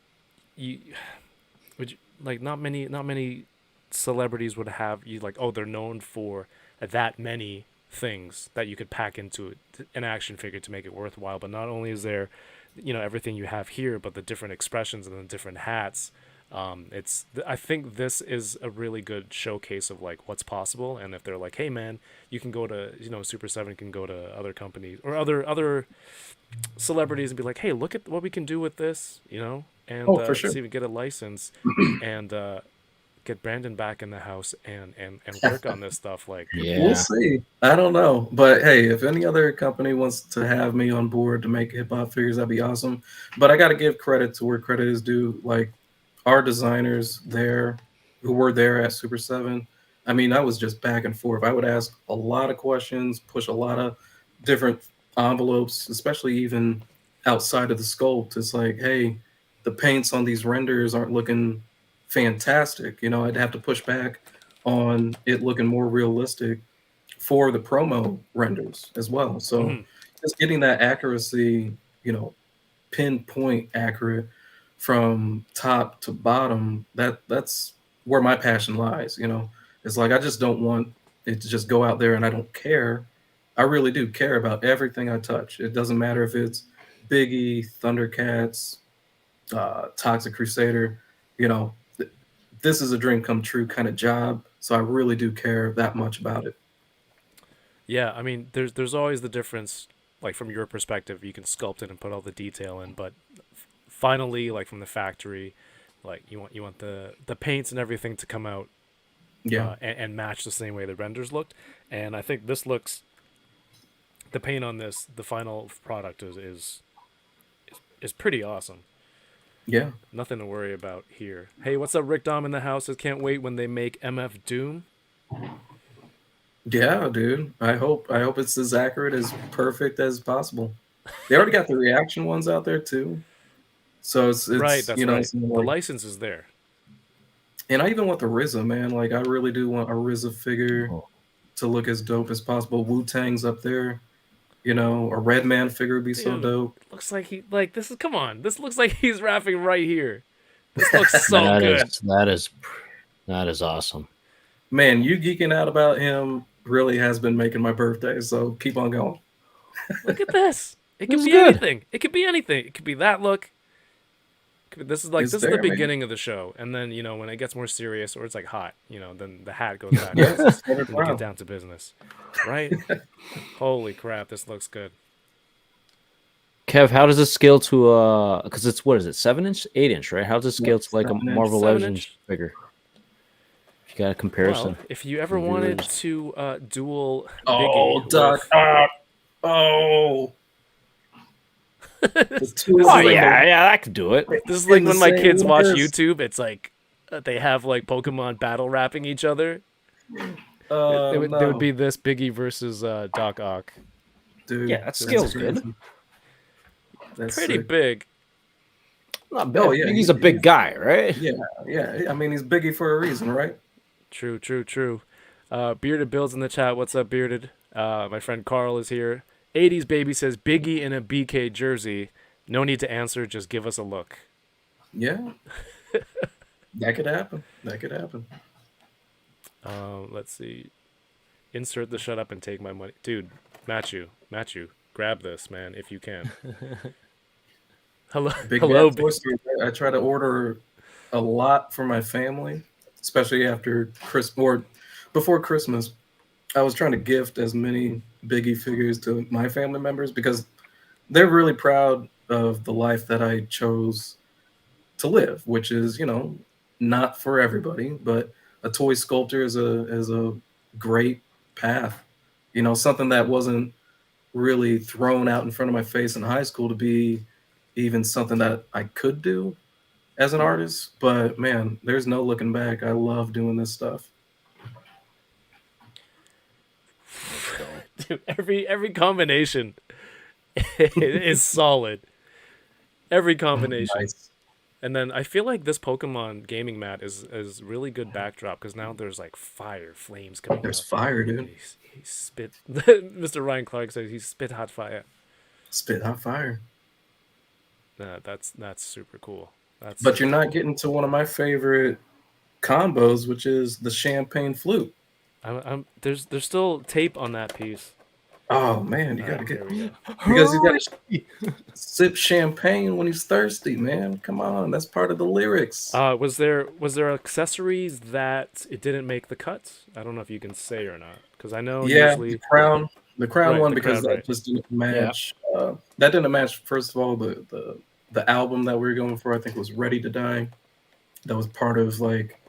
you would you, like not many celebrities would have you like, oh, they're known for that many things that you could pack into an action figure to make it worthwhile. But not only is there, everything you have here, but the different expressions and the different hats. I think this is a really good showcase of like what's possible. And if they're like, hey man, you can go to, Super 7 can go to other companies or other celebrities and be like, hey, look at what we can do with this, and Oh, for sure. see if we get a license and get Brandon back in the house and work on this stuff. Like, We'll Yeah. see. I don't know. But hey, if any other company wants to have me on board to make hip hop figures, that'd be awesome. But I got to give credit to where credit is due. Like our designers there who were there at Super 7. I mean, I was just back and forth. I would ask a lot of questions, push a lot of different envelopes, especially even outside of the sculpt. It's like, hey, the paints on these renders aren't looking fantastic. I'd have to push back on it looking more realistic for the promo renders as well. So mhm. just getting that accuracy, pinpoint accurate from top to bottom, that's where my passion lies. It's like I just don't want it to just go out there and I don't care. I really do care about everything I touch. It doesn't matter if it's Biggie, Thundercats, Toxic Crusader, you know, this is a dream come true kind of job. So I really do care that much about it. Yeah, I mean, there's always the difference. Like from your perspective, you can sculpt it and put all the detail in, but finally, like from the factory, like you want the paints and everything to come out Yeah. and match the same way the renders looked. And I think this looks the paint on this, the final product is pretty awesome. Yeah. Nothing to worry about here. Hey, what's up, Rick Dom in the house? I can't wait when they make MF Doom. Yeah, dude. I hope it's as accurate as perfect as possible. They already got the reaction ones out there too. So it's Right, it's that's right. it's The like, license is there. and I even want the RZA, man. Like I really do want a RZA figure Oh, to look as dope as possible. Wu Tang's up there. A Red Man figure would be so Dude, dope. looks like he like this is come on. This looks like he's rapping right here. This looks so That good. that is awesome. Man, you geeking out about him really has been making my birthday. So keep on going. Look at this. It This could is be good. anything. It could be anything. It could be that look. This is It's this is the there, man. beginning of the show, and then when it gets more serious or it's like hot, then the hat goes back. Yeah, Then Sector we get Brown. down to business, right? Holy crap, this looks good. Kev, how does it scale to because it's what is it, 7-inch, 8-inch, right? How does it scale to like a 7-inch. Marvel 7 Legends inch. figure? If you got a comparison. Well, if you ever for wanted viewers. to duel Oh, Biggie Doc. with, Oh. The two This of Oh is them like yeah, I could do it. this is in like the when my same kids watch universe. YouTube. It's like they have like Pokemon battle rapping each other. It would No. be this Biggie versus Doc Ock. Dude, Yeah, that that's scale's good. crazy. That's Pretty sick. big. Not bad. Oh, yeah, He's a big guy, right? Yeah. I mean, he's Biggie for a reason, right? True. Bearded Bill's in the chat. What's up, Bearded? My friend Carl is here. 80s baby says Biggie in a BK jersey. No need to answer. Just give us a look. Yeah. That could happen. That could happen. Let's see. Insert the shut up and take my money, dude. Matthew, grab this, man, if you can. Hello. Big Hello. Toy Store. I try to order a lot for my family, especially after Christmas or before Christmas. I was trying to gift as many Biggie figures to my family members because they're really proud of the life that I chose to live, which is, not for everybody, but a toy sculptor is a great path. Something that wasn't really thrown out in front of my face in high school to be even something that I could do as an artist. But man, there's no looking back. I love doing this stuff. Dude, every combination is solid. Every combination. Nice. And then I feel like this Pokemon gaming mat is really good backdrop because now there's like fire, flames coming There's out. fire, dude. He spit. Mr. Ryan Clark says he spit hot fire. Spit hot fire. That's super cool. But you're not getting to one of my favorite combos, which is the champagne flute. There's still tape on that piece. Oh man, you gotta Alright, get there we go. because you gotta sip champagne when he's thirsty, man. Come on, that's part of the lyrics. Was there accessories that it didn't make the cut? I don't know if you can say or not because I know Yeah, usually the crown Right, one the because crown, that right. just didn't match. That didn't match. First of all, the album that we were going for, I think, was Ready to Die. That was part of like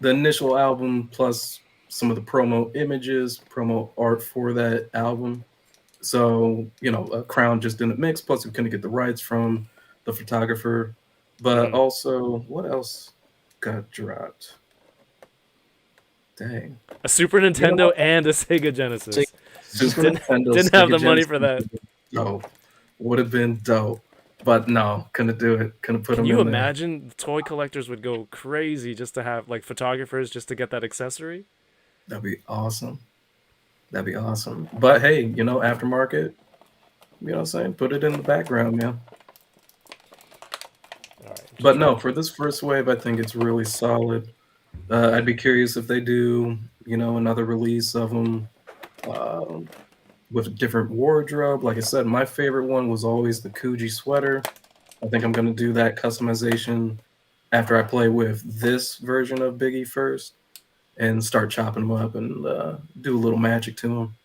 the initial album plus some of the promo images, promo art for that album. So, a crown just didn't mix. Plus, we couldn't get the rights from the photographer. But also, what else got dropped? Dang. a Super Nintendo and a Sega Genesis. Super Didn't- Nintendo, didn't have Sega the money Genesis for that. Dope. Would have been dope. But no, couldn't do it. Couldn't put Can them you in imagine toy collectors would go crazy just to have like photographers just to get that accessory? there. That'd be awesome. That'd be awesome. But hey, aftermarket, you know what I'm saying? Put it in the background, man. All right. But no, for this first wave, I think it's really solid. I'd be curious if they do, another release of them with a different wardrobe. Like I said, my favorite one was always the Coogee sweater. I think I'm going to do that customization after I play with this version of Biggie first and start chopping them up and do a little magic to them.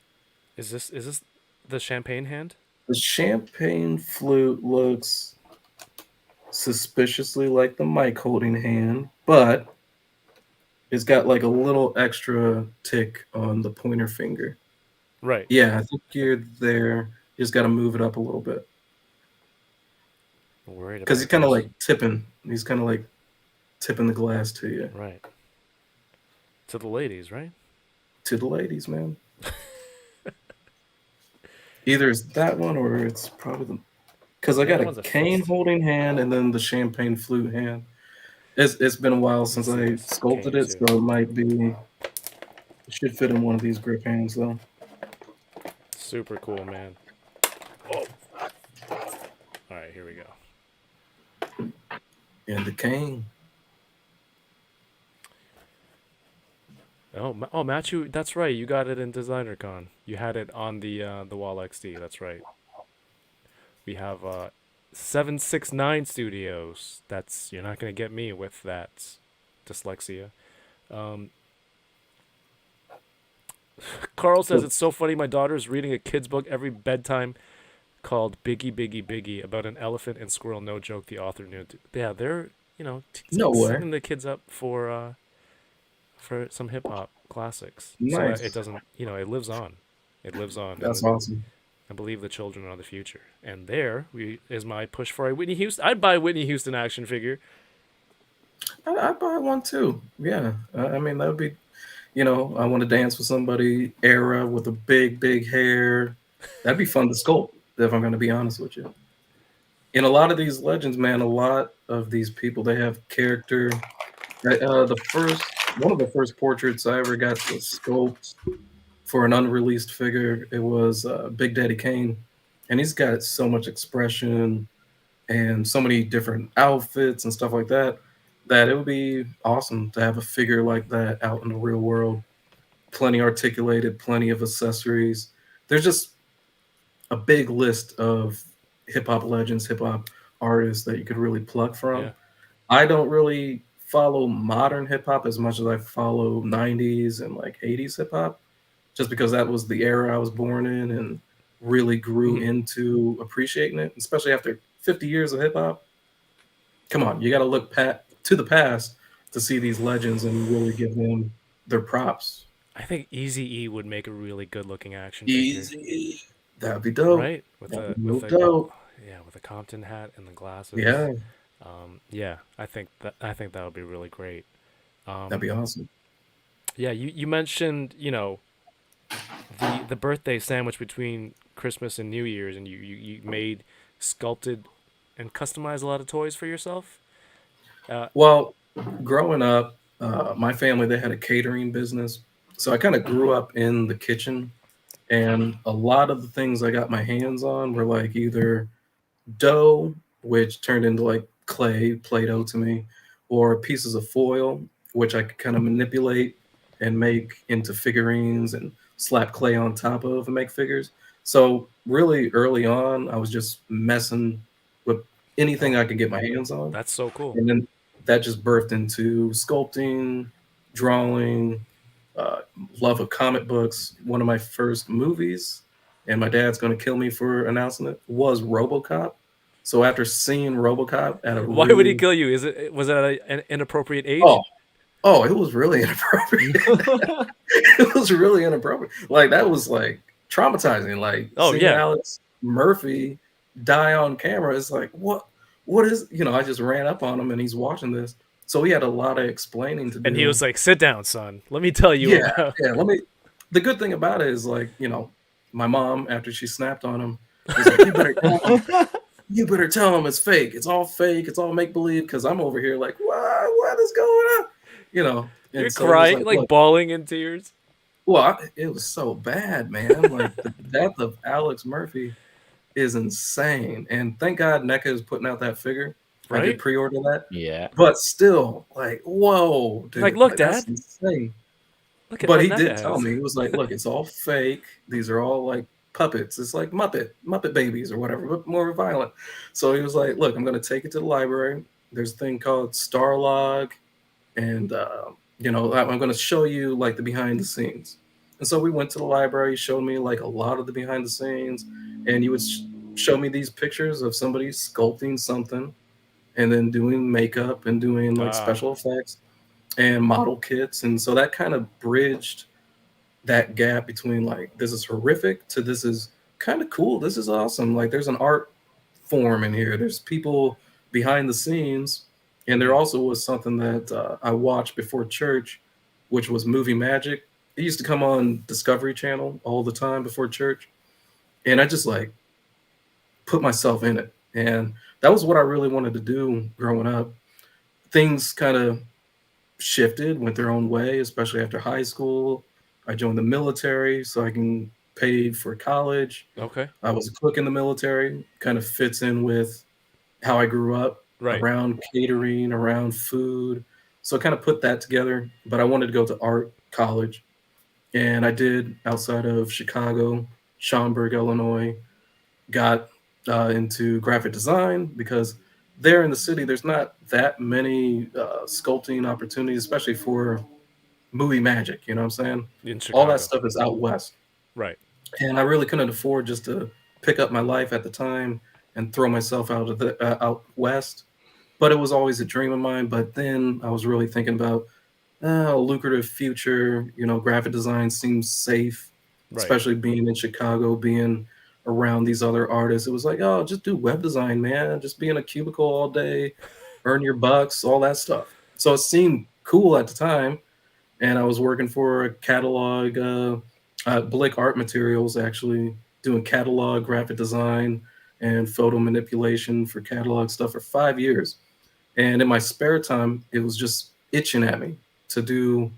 Is this the champagne hand? The champagne flute looks suspiciously like the mic holding hand, but it's got like a little extra tick on the pointer finger. Right. Yeah, I think you're there. You just got to move it up a little bit Worried because he's about kind of this. like tipping. He's kind of like tipping the glass to you, Right. To the ladies, right? to the ladies, man. Either it's that one or it's probably the because I That got one's a a cane fist. holding hand and then the champagne flute hand. It's been a while since I It's sculpted cane, it, too. so it might be. It should fit in one of these grip hands though. Super cool, man. Oh. All right, here we go. And the Kane. Oh, Matthew, that's right. You got it in Designer Con. You had it on the Wall XD. That's right. We have 769 Studios. That's you're not gonna get me with that dyslexia. Um, Carl says So it's so funny. My daughter's reading a kid's book every bedtime called Biggie Biggie Biggie about an elephant and squirrel. No joke. The author knew. Yeah, they're No way. setting the kids up for some hip hop classics, so that it Nice. doesn't it lives on. It lives on, That's and awesome. I believe the children are the future. And is my push for a Whitney Houston. I'd buy a Whitney Houston action figure. I'd buy one too. Yeah. I mean, that would be, I want to dance with somebody era with a big, big hair. That'd be fun to sculpt, if I'm going to be honest with you. In a lot of these legends, man, a lot of these people, they have character. One of the first portraits I ever got to sculpt for an unreleased figure, it was Big Daddy Kane. And he's got so much expression and so many different outfits and stuff like that, that it would be awesome to have a figure like that out in the real world. Plenty articulated, plenty of accessories. There's just a big list of hip hop legends, hip hop artists that you could really pluck Yeah. from. I don't really follow modern hip hop as much as I follow 90s and like 80s hip hop, just because that was the era I was born in and really grew Mhm. into appreciating it, especially after 50 years of hip hop. Come on, you got to look to the past to see these legends and really give them their props. I think Easy E would make a really good looking action figure, Easy. That'd be dope. right? With That'd a be real dope. yeah, with a Compton hat and the glasses. Yeah, Yeah, I think that would be really great. that'd Um, be awesome. yeah, you mentioned the birthday sandwich between Christmas and New Year's, and you made sculpted and customized a lot of toys for yourself. Uh, Well, growing up, my family, they had a catering business. So I kind of grew up in the kitchen, and a lot of the things I got my hands on were like either dough, which turned into like clay, Play-Doh to me, or pieces of foil, which I could kind of manipulate and make into figurines and slap clay on top of and make figures. So really early on, I was just messing with anything oh, I could get my hands on. that's so cool. And then that just birthed into sculpting, drawing, uh, love of comic books. One of my first movies, and my dad's going to kill me for announcing it, was RoboCop. So after seeing RoboCop at a Why would he really kill you? Was it at an inappropriate oh age? oh, it was really inappropriate. It was really inappropriate. Like that was like traumatizing. Like Oh seeing yeah, Alex Murphy die on camera is like what is I just ran up on him and he's watching this. So he had a lot of explaining to and he do. was like, "Sit down, son. Let me tell you Yeah, about." yeah. The good thing about it is like, my mom after she snapped on him was like, you better tell him it's fake. It's all fake. It's all make believe. Because I'm over here like, what is going on? You're And so he was crying, like, like look, bawling in tears, well, it was so bad, man. Like the death of Alex Murphy is insane. And thank God NECA is putting out that figure. I did right? pre-order that, Yeah. but still, like, whoa, You're like, dude, "Look, like that's Dad, insane. look at But what he NECA did tell has." me, he was like, look, it's all fake. These are all like puppets. It's like Muppet babies or whatever, but more violent. So he was like, look, I'm going to take it to the library. There's a thing called Starlog, and I'm going to show you like the behind the scenes. And so we went to the library. He showed me like a lot of the behind the scenes, and he would show me these pictures of somebody sculpting something and then doing makeup and doing like Ah, special effects and model kits. And so that kind of bridged that gap between like this is horrific to this is kind of cool. This is awesome. Like there's an art form in here. There's people behind the scenes, and there mhm. also was something that I watched before church, which was movie magic. It used to come on Discovery Channel all the time before church, and I just like put myself in it, and that was what I really wanted to do growing up. Things kind of shifted, went their own way, especially after high school. I joined the military so I can pay for college. Okay. I was a cook in the military, kind of fits in with how I grew up. Right. around catering, around food. So I kind of put that together. But I wanted to go to art college, and I did outside of Chicago, Schaumburg, Illinois. Got into graphic design because there in the city, there's not that many sculpting opportunities, especially for movie magic. You know what I'm saying? In All that Chicago. stuff is out west. Right. And I really couldn't afford just to pick up my life at the time and throw myself out west. But it was always a dream of mine. But then I was really thinking about a lucrative future. You know, graphic design seems safe, Right. especially being in Chicago, being around these other artists. It was like, oh, just do web design, man. Just be in a cubicle all day, earn your bucks, all that stuff. So it seemed cool at the time, and I was working for a catalog, Blick Art Materials, actually doing catalog graphic design and photo manipulation for catalog stuff for 5 years. And in my spare time, it was just itching at me to do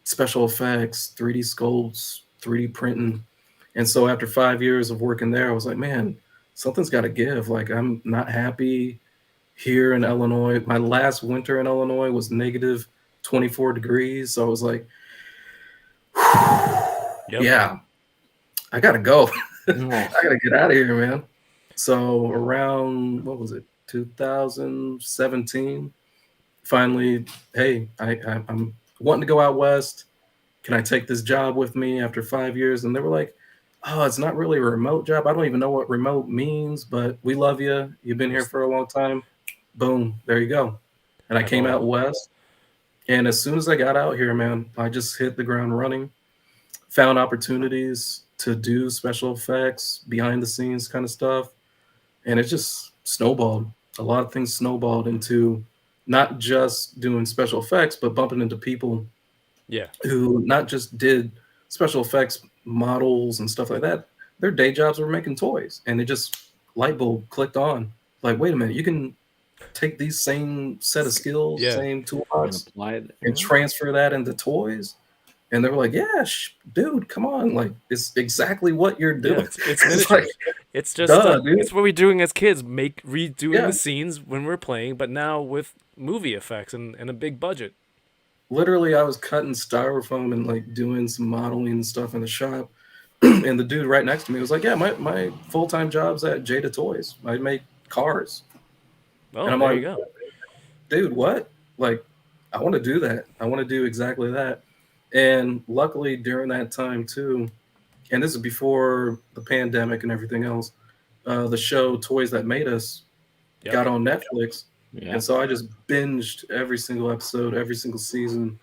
special effects, 3D sculpts, 3D printing. And so after 5 years of working there, I was like, man, something's got to give. Like, I'm not happy here in Illinois. My last winter in Illinois was negative 24 degrees. So I was like, Yep. yeah, I gotta go. I Oh, gotta get out of here, man. So around what was it, 2017? Finally, hey, I'm wanting to go out west. Can I take this job with me after 5 years? And they were like, oh, it's not really a remote job. I don't even know what remote means, but we love you. You've been here Just for a long time. Boom, there you go. And I have came all. out west. And as soon as I got out here, man, I just hit the ground running, found opportunities to do special effects, behind the scenes kind of stuff. And it just snowballed. A lot of things snowballed into not just doing special effects, but bumping into people Yeah. who not just did special effects models and stuff like that. Their day jobs were making toys, and it just light bulb clicked on. Like, wait a minute, you can take these same set of skills, Yeah. same and toolbox, applied. and transfer that into toys. And they were like, "Yeah, dude, come on! Like, it's exactly what you're Yeah. doing." It's It's like, miniatures. It's just duh, dude. it's what we're doing as kids, redoing Yeah, the scenes when we're playing, but now with movie effects and a big budget. literally, I was cutting styrofoam and like doing some modeling and stuff in the shop. And the dude right next to me was like, "Yeah, my full time job's at Jada Toys. I make cars." And Oh, I'm there you like, go. "Dude, what? Like, I want to do that. I want to do exactly that." And luckily, during that time too, and this is before the pandemic and everything else, the show Toys That Made Us Yep. got on Netflix, Yeah. and so I just binged every single episode, every single season.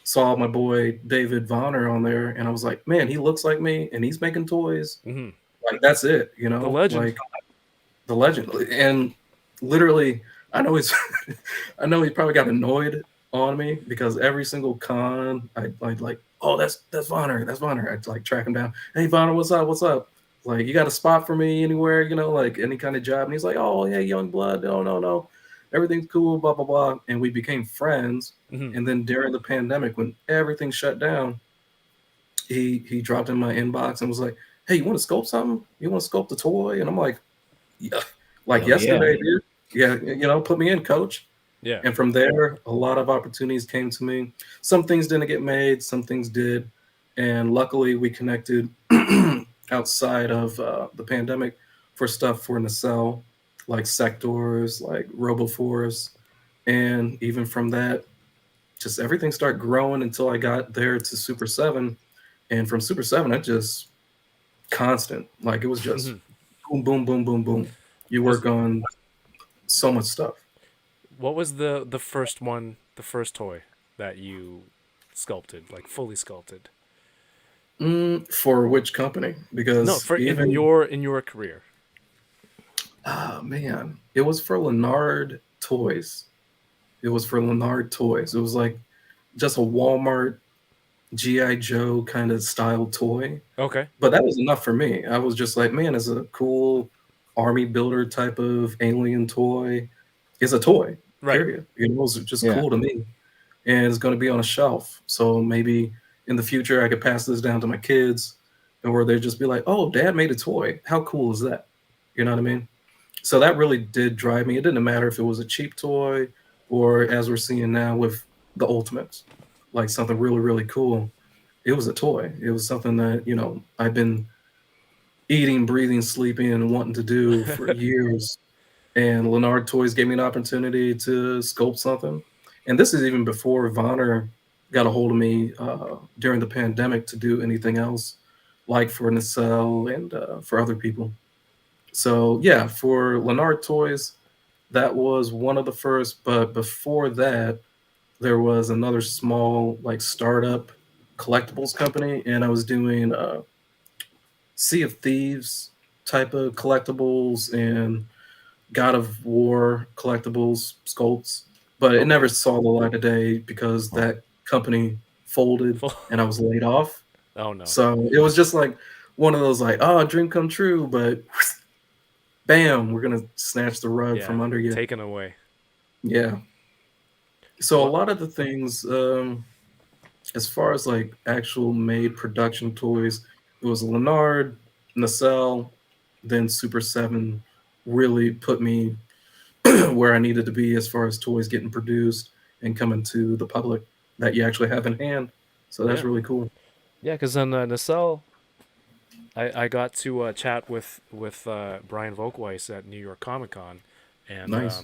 Saw my boy David Vonner on there, and I was like, man, he looks like me, and he's making toys. Hmm. Like, that's it, you The know, legend. like the legend. And literally, I know he's, I know he probably got annoyed on me because every single con, I'd like, oh, that's Vonner, that's Vonner. I'd like track him down. Hey, Vonner, what's up? What's up? Like, you got a spot for me anywhere, you know, like any kind of job? And he's like, oh, yeah, young blood. No, no, no. Everything's cool, blah, blah, blah. And we became friends. Hmm. And then during the pandemic, when everything shut down, he dropped in my inbox and was like, "Hey, you want to sculpt something? You want to sculpt a toy?" And I'm like, "Yeah, like Hell yeah. yesterday, dude. Yeah, you know, put me in, coach." Yeah. And from there, a lot of opportunities came to me. Some things didn't get made, some things did, and luckily we connected outside of the pandemic for stuff for Nacelle, like Sectaurs, like RoboForce, and even from that, just everything started growing until I got there to Super 7, and from Super 7, I just constant. Like, it was just Hmm. boom, boom, boom, boom, boom. You Was work on so much stuff. what was the first one, the first toy that you sculpted, like fully sculpted? For which company? No, Because for even in your career. man, it was for Lennard Toys. It was for Lennard Toys. It was like just a Walmart GI Joe kind of style toy. Okay. But that was enough for me. I was just like, man, it's a cool army builder type of alien toy. It's a toy, Right. period. You know, it was just Yeah. cool to me. And it's going to be on a shelf. So maybe in the future, I could pass this down to my kids, or they just be like, oh, dad made a toy. How cool is that? You know what I mean? So that really did drive me. It didn't matter if it was a cheap toy or as we're seeing now with the Ultimates, like something really, really cool. It was a toy. It was something that, I've been eating, breathing, sleeping, and wanting to do for years. And Leonard Toys gave me an opportunity to sculpt something. And this is even before Vonner got a hold of me during the pandemic to do anything else, like for Nacelle and for other people. So yeah, for Leonard Toys, that was one of the first. But before that, there was another small like startup collectibles company, and I was doing Sea of Thieves type of collectibles and God of War collectibles sculpts, but it Okay. never saw the light of day because Oh, that company folded Full. and I was laid off. Oh no. So it was just like one of those like, oh, dream come true, but bam, we're gonna snatch the rug Yeah. from under you. Taken away. Yeah. So a What? lot of the things, as far as like actual made production toys, it was Leonard, Nacelle, then Super 7 really put me where I needed to be as far as toys getting produced and coming to the public that you actually have in hand. So that's Yeah. really cool. Yeah, because on Nacelle, I got to chat with Brian Volkweiss at New York Comic Con, and Nice.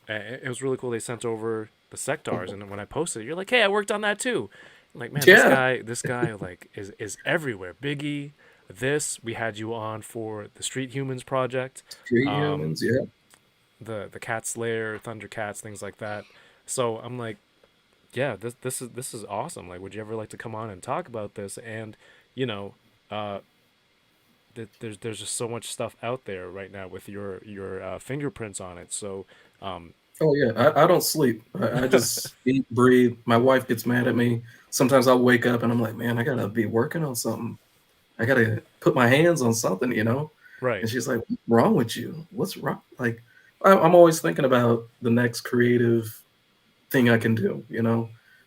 it was really cool. They sent over the Sectaurs, and when I posted it, you're like, "Hey, I worked on that too." I'm like, man, Yeah. this guy, like is everywhere. Biggie, this we had you on for the Street Humans project, Street um, humans. Yeah. the Cat's Lair, Thundercats, things like that. So I'm like, yeah, this is awesome. Like, would you ever like to come on and talk about this? And you know, uh, there's just so much stuff out there right now with your fingerprints on it. So, um, Oh yeah. I don't sleep. I just eat, breathe. My wife gets mad at me. Sometimes I'll wake up and I'm like, man, I gotta be working on something. I gotta put my hands on something. right. And she's like, what's wrong with you? What's wrong? Like, I'm always thinking about the next creative thing I can do.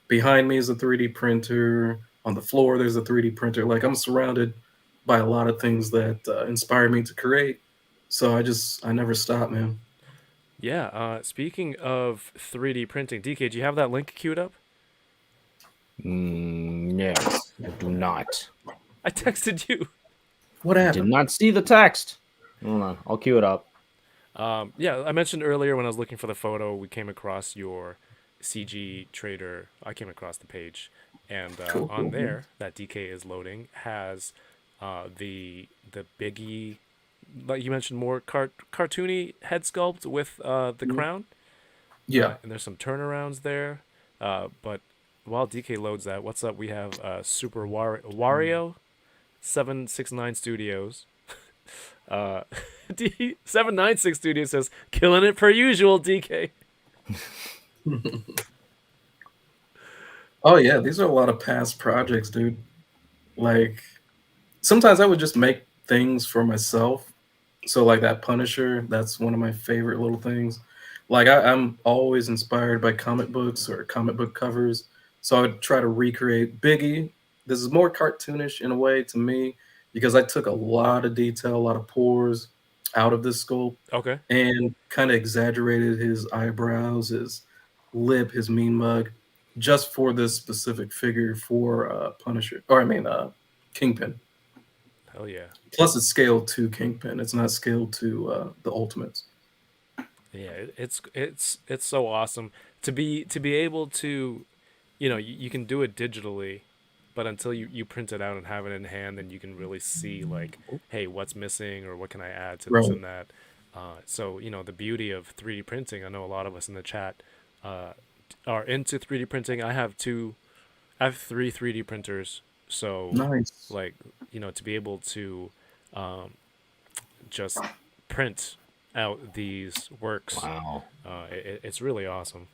Behind me is a 3D printer. On the floor, there's a 3D printer. Like I'm surrounded by a lot of things that inspire me to create. So I never stop, man. Yeah. Speaking of 3D printing, DK, do you have that link queued up? no, I do not. I texted you. What I did happened? not see the text. Hold on, I'll cue it up. Yeah, I mentioned earlier when I was looking for the photo, we came across your CG Trader. I came across the page, and Cool, on cool. Yeah. there that DK is loading has the Biggie, like you mentioned, more cartoony head sculpt with the Mhm. crown, Yeah. and there's some turnarounds there. But while DK loads that, what's up? We have Wario 769 Studios. Uh, 796 Studios says, killing it per usual, DK. Oh yeah, these are a lot of past projects, dude. Like sometimes I would just make things for myself. So like that Punisher, that's one of my favorite little things. Like I'm always inspired by comic books or comic book covers. So I would try to recreate Biggie. This is more cartoonish in a way to me because I took a lot of detail, a lot of pores out of this sculpt Okay. and kind of exaggerated his eyebrows, his lip, his mean mug, just for this specific figure for Punisher, or I mean Kingpin. Hell yeah. Plus, it's scaled to Kingpin. It's not scaled to the Ultimates. Yeah, it's so awesome to be able to, you can do it digitally, but until you print it out and have it in hand, then you can really see like, hey, what's missing or what can I add to this Right. and that. So the beauty of 3D printing. I know a lot of us in the chat uh, are into 3D printing. I have three 3D printers, so Nice. like to be able to um, just print out these works, Wow. it's really awesome.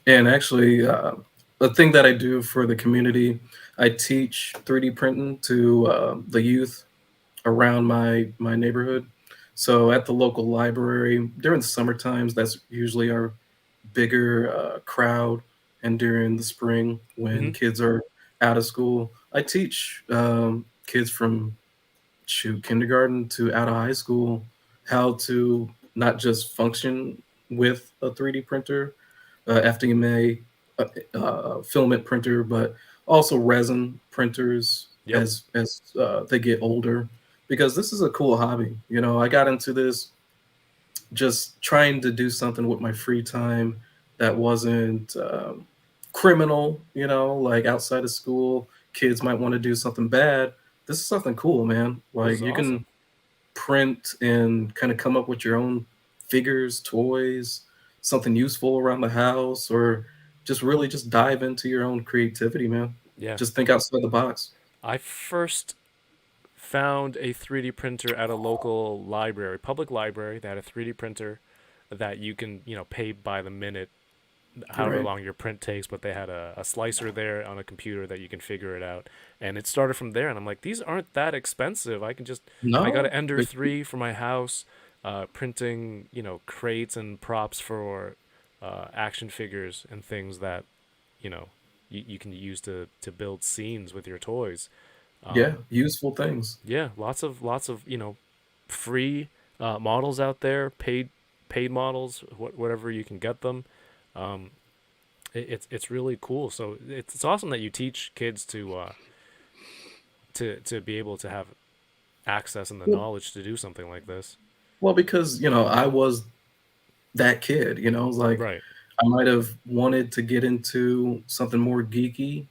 And actually, a thing that I do for the community, I teach 3D printing to the youth around my neighborhood. So at the local library during the summer times, that's usually our bigger crowd. And during the spring, when Hmm. kids are out of school, I teach kids from kindergarten to out of high school how to not just function with a 3D printer, FDMA, filament printer, but also resin printers Yep. as they get older. Because this is a cool hobby. You know, I got into this just trying to do something with my free time that wasn't criminal, you know, like outside of school, kids might want to do something bad. This is something cool, man. This Like is you awesome. can print and kind of come up with your own figures, toys, something useful around the house, or just really just dive into your own creativity, man. Yeah. Just think outside the box. I first found a 3D printer at a local library, public library, that had a 3D printer that you can, pay by the minute, however Right. long your print takes, but they had a slicer there on a computer that you can figure it out. And it started from there, and I'm like, these aren't that expensive. I can just, I got No, an Ender but 3 for my house, printing, crates and props for action figures and things that, you know, you can use to build scenes with your toys. yeah, Um, useful things. yeah, lots of free models out there, paid models, whatever you can get them. Um, it's really cool. So it's awesome that you teach kids to be able to have access and the Well, knowledge to do something like this. well, because I was that kid, like Right. I might have wanted to get into something more geeky,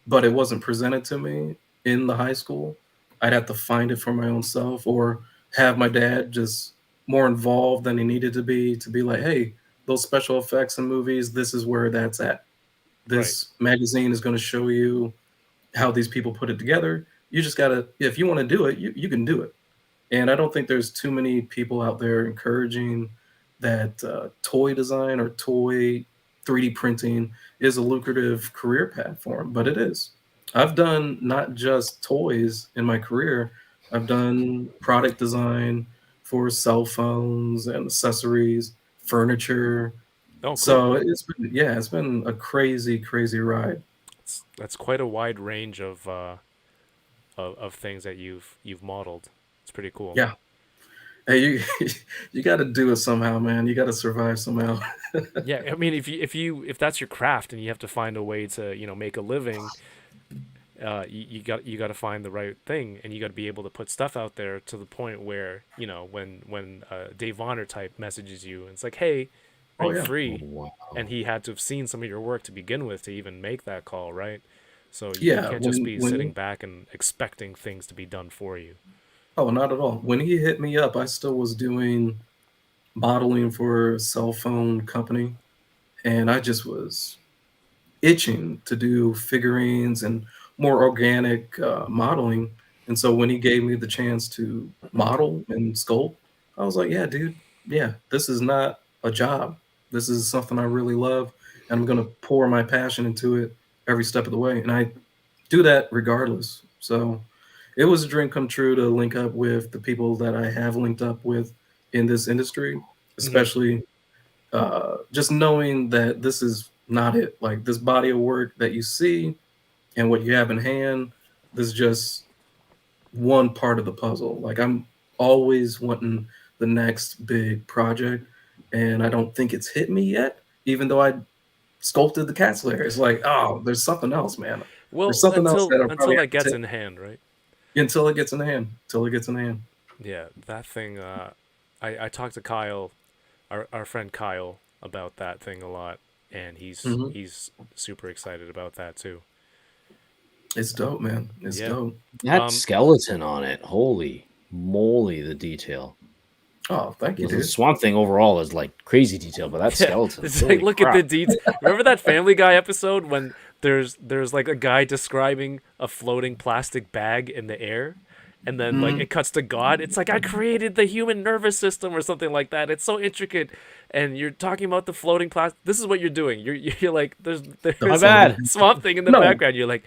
but it wasn't presented to me in the high school. I'd have to find it for my own self or have my dad just more involved than he needed to be like, hey, those special effects in movies, this is where that's at. Right. This magazine is going to show you how these people put it together. You just got to, if you want to do it, you can do it. And I don't think there's too many people out there encouraging that toy design or toy 3D printing is a lucrative career path for them, but it is. I've done not just toys in my career, I've done product design for cell phones and accessories, furniture. Oh, cool. So it's been a crazy, crazy ride. That's quite a wide range of things that you've modeled. It's pretty cool. Yeah. Hey, you you got to do it somehow, man. You got to survive somehow. Yeah, I mean, if that's your craft and you have to find a way to make a living, you got to find the right thing, and you got to be able to put stuff out there to the point where when Dave Vonner type messages you, and it's like, hey, are Oh you yeah. Oh, free? wow. And he had to have seen some of your work to begin with to even make that call, right? So you Yeah, can't just be sitting back and expecting things to be done for you. oh, not at all. When he hit me up, I still was doing modeling for a cell phone company, and I just was itching to do figurines and more organic modeling. And so when he gave me the chance to model and sculpt, I was like, yeah, dude, yeah, this is not a job. This is something I really love, and I'm gonna pour my passion into it every step of the way. And I do that regardless. So it was a dream come true to link up with the people that I have linked up with in this industry, Hmm. especially just knowing that this is not it. Like this body of work that you see and what you have in hand, this is just one part of the puzzle. Like I'm always wanting the next big project, and I don't think it's hit me yet, even though I sculpted the cat's lair. It's like, oh, there's something else, man. There's Well, something else until that I'll until probably that have to gets take in hand, right? until it gets in the hand. Until it gets in the hand. Yeah, that thing. I talked to Kyle, our friend Kyle, about that thing a lot, and he's Hmm. he's super excited about that too. It's dope, man. It's Yeah. dope. That Um. skeleton on it, holy moly, the detail. Oh, thank you, The dude. Swamp Thing overall is like crazy detail, but that Yeah. skeleton, It's like, holy look at the crap. detail. Remember that Family Guy episode when there's like a guy describing a floating plastic bag in the air, and then like Mm, it cuts to God. It's like, I created the human nervous system or something like that. It's so intricate, and you're talking about the floating plastic. This is what you're doing. You're like, My there's bad. Swamp Thing in the no, background. You're like,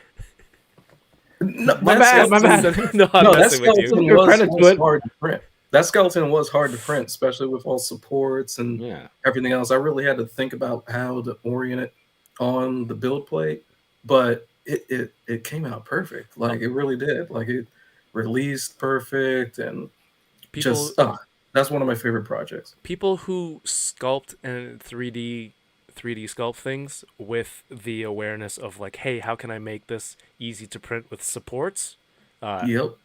no, My that bad, my skeleton. bad. no, I'm No, that messing with you. skeleton You're credit to was it. hard to print. That skeleton was hard to print, especially with all supports and Yeah. everything else. I really had to think about how to orient it on the build plate, but it came out perfect. Uh, Like it really did. Like it released perfect and people just That's one of my favorite projects. People who sculpt and 3D sculpt things with the awareness of like, hey, how can I make this easy to print with supports? Uh, Yep.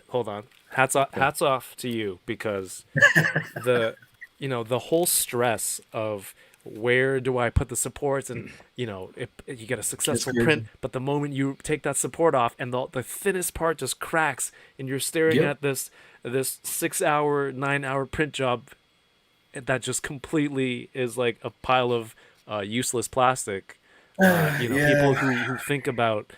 hold on, hats off to you, because the the whole stress of where do I put the supports, and you get a It's successful print, crazy. but the moment you take that support off and the thinnest part just cracks, and you're staring Yep. at this 6 hour 9 hour print job that just completely is like a pile of useless plastic. People Yeah. who think about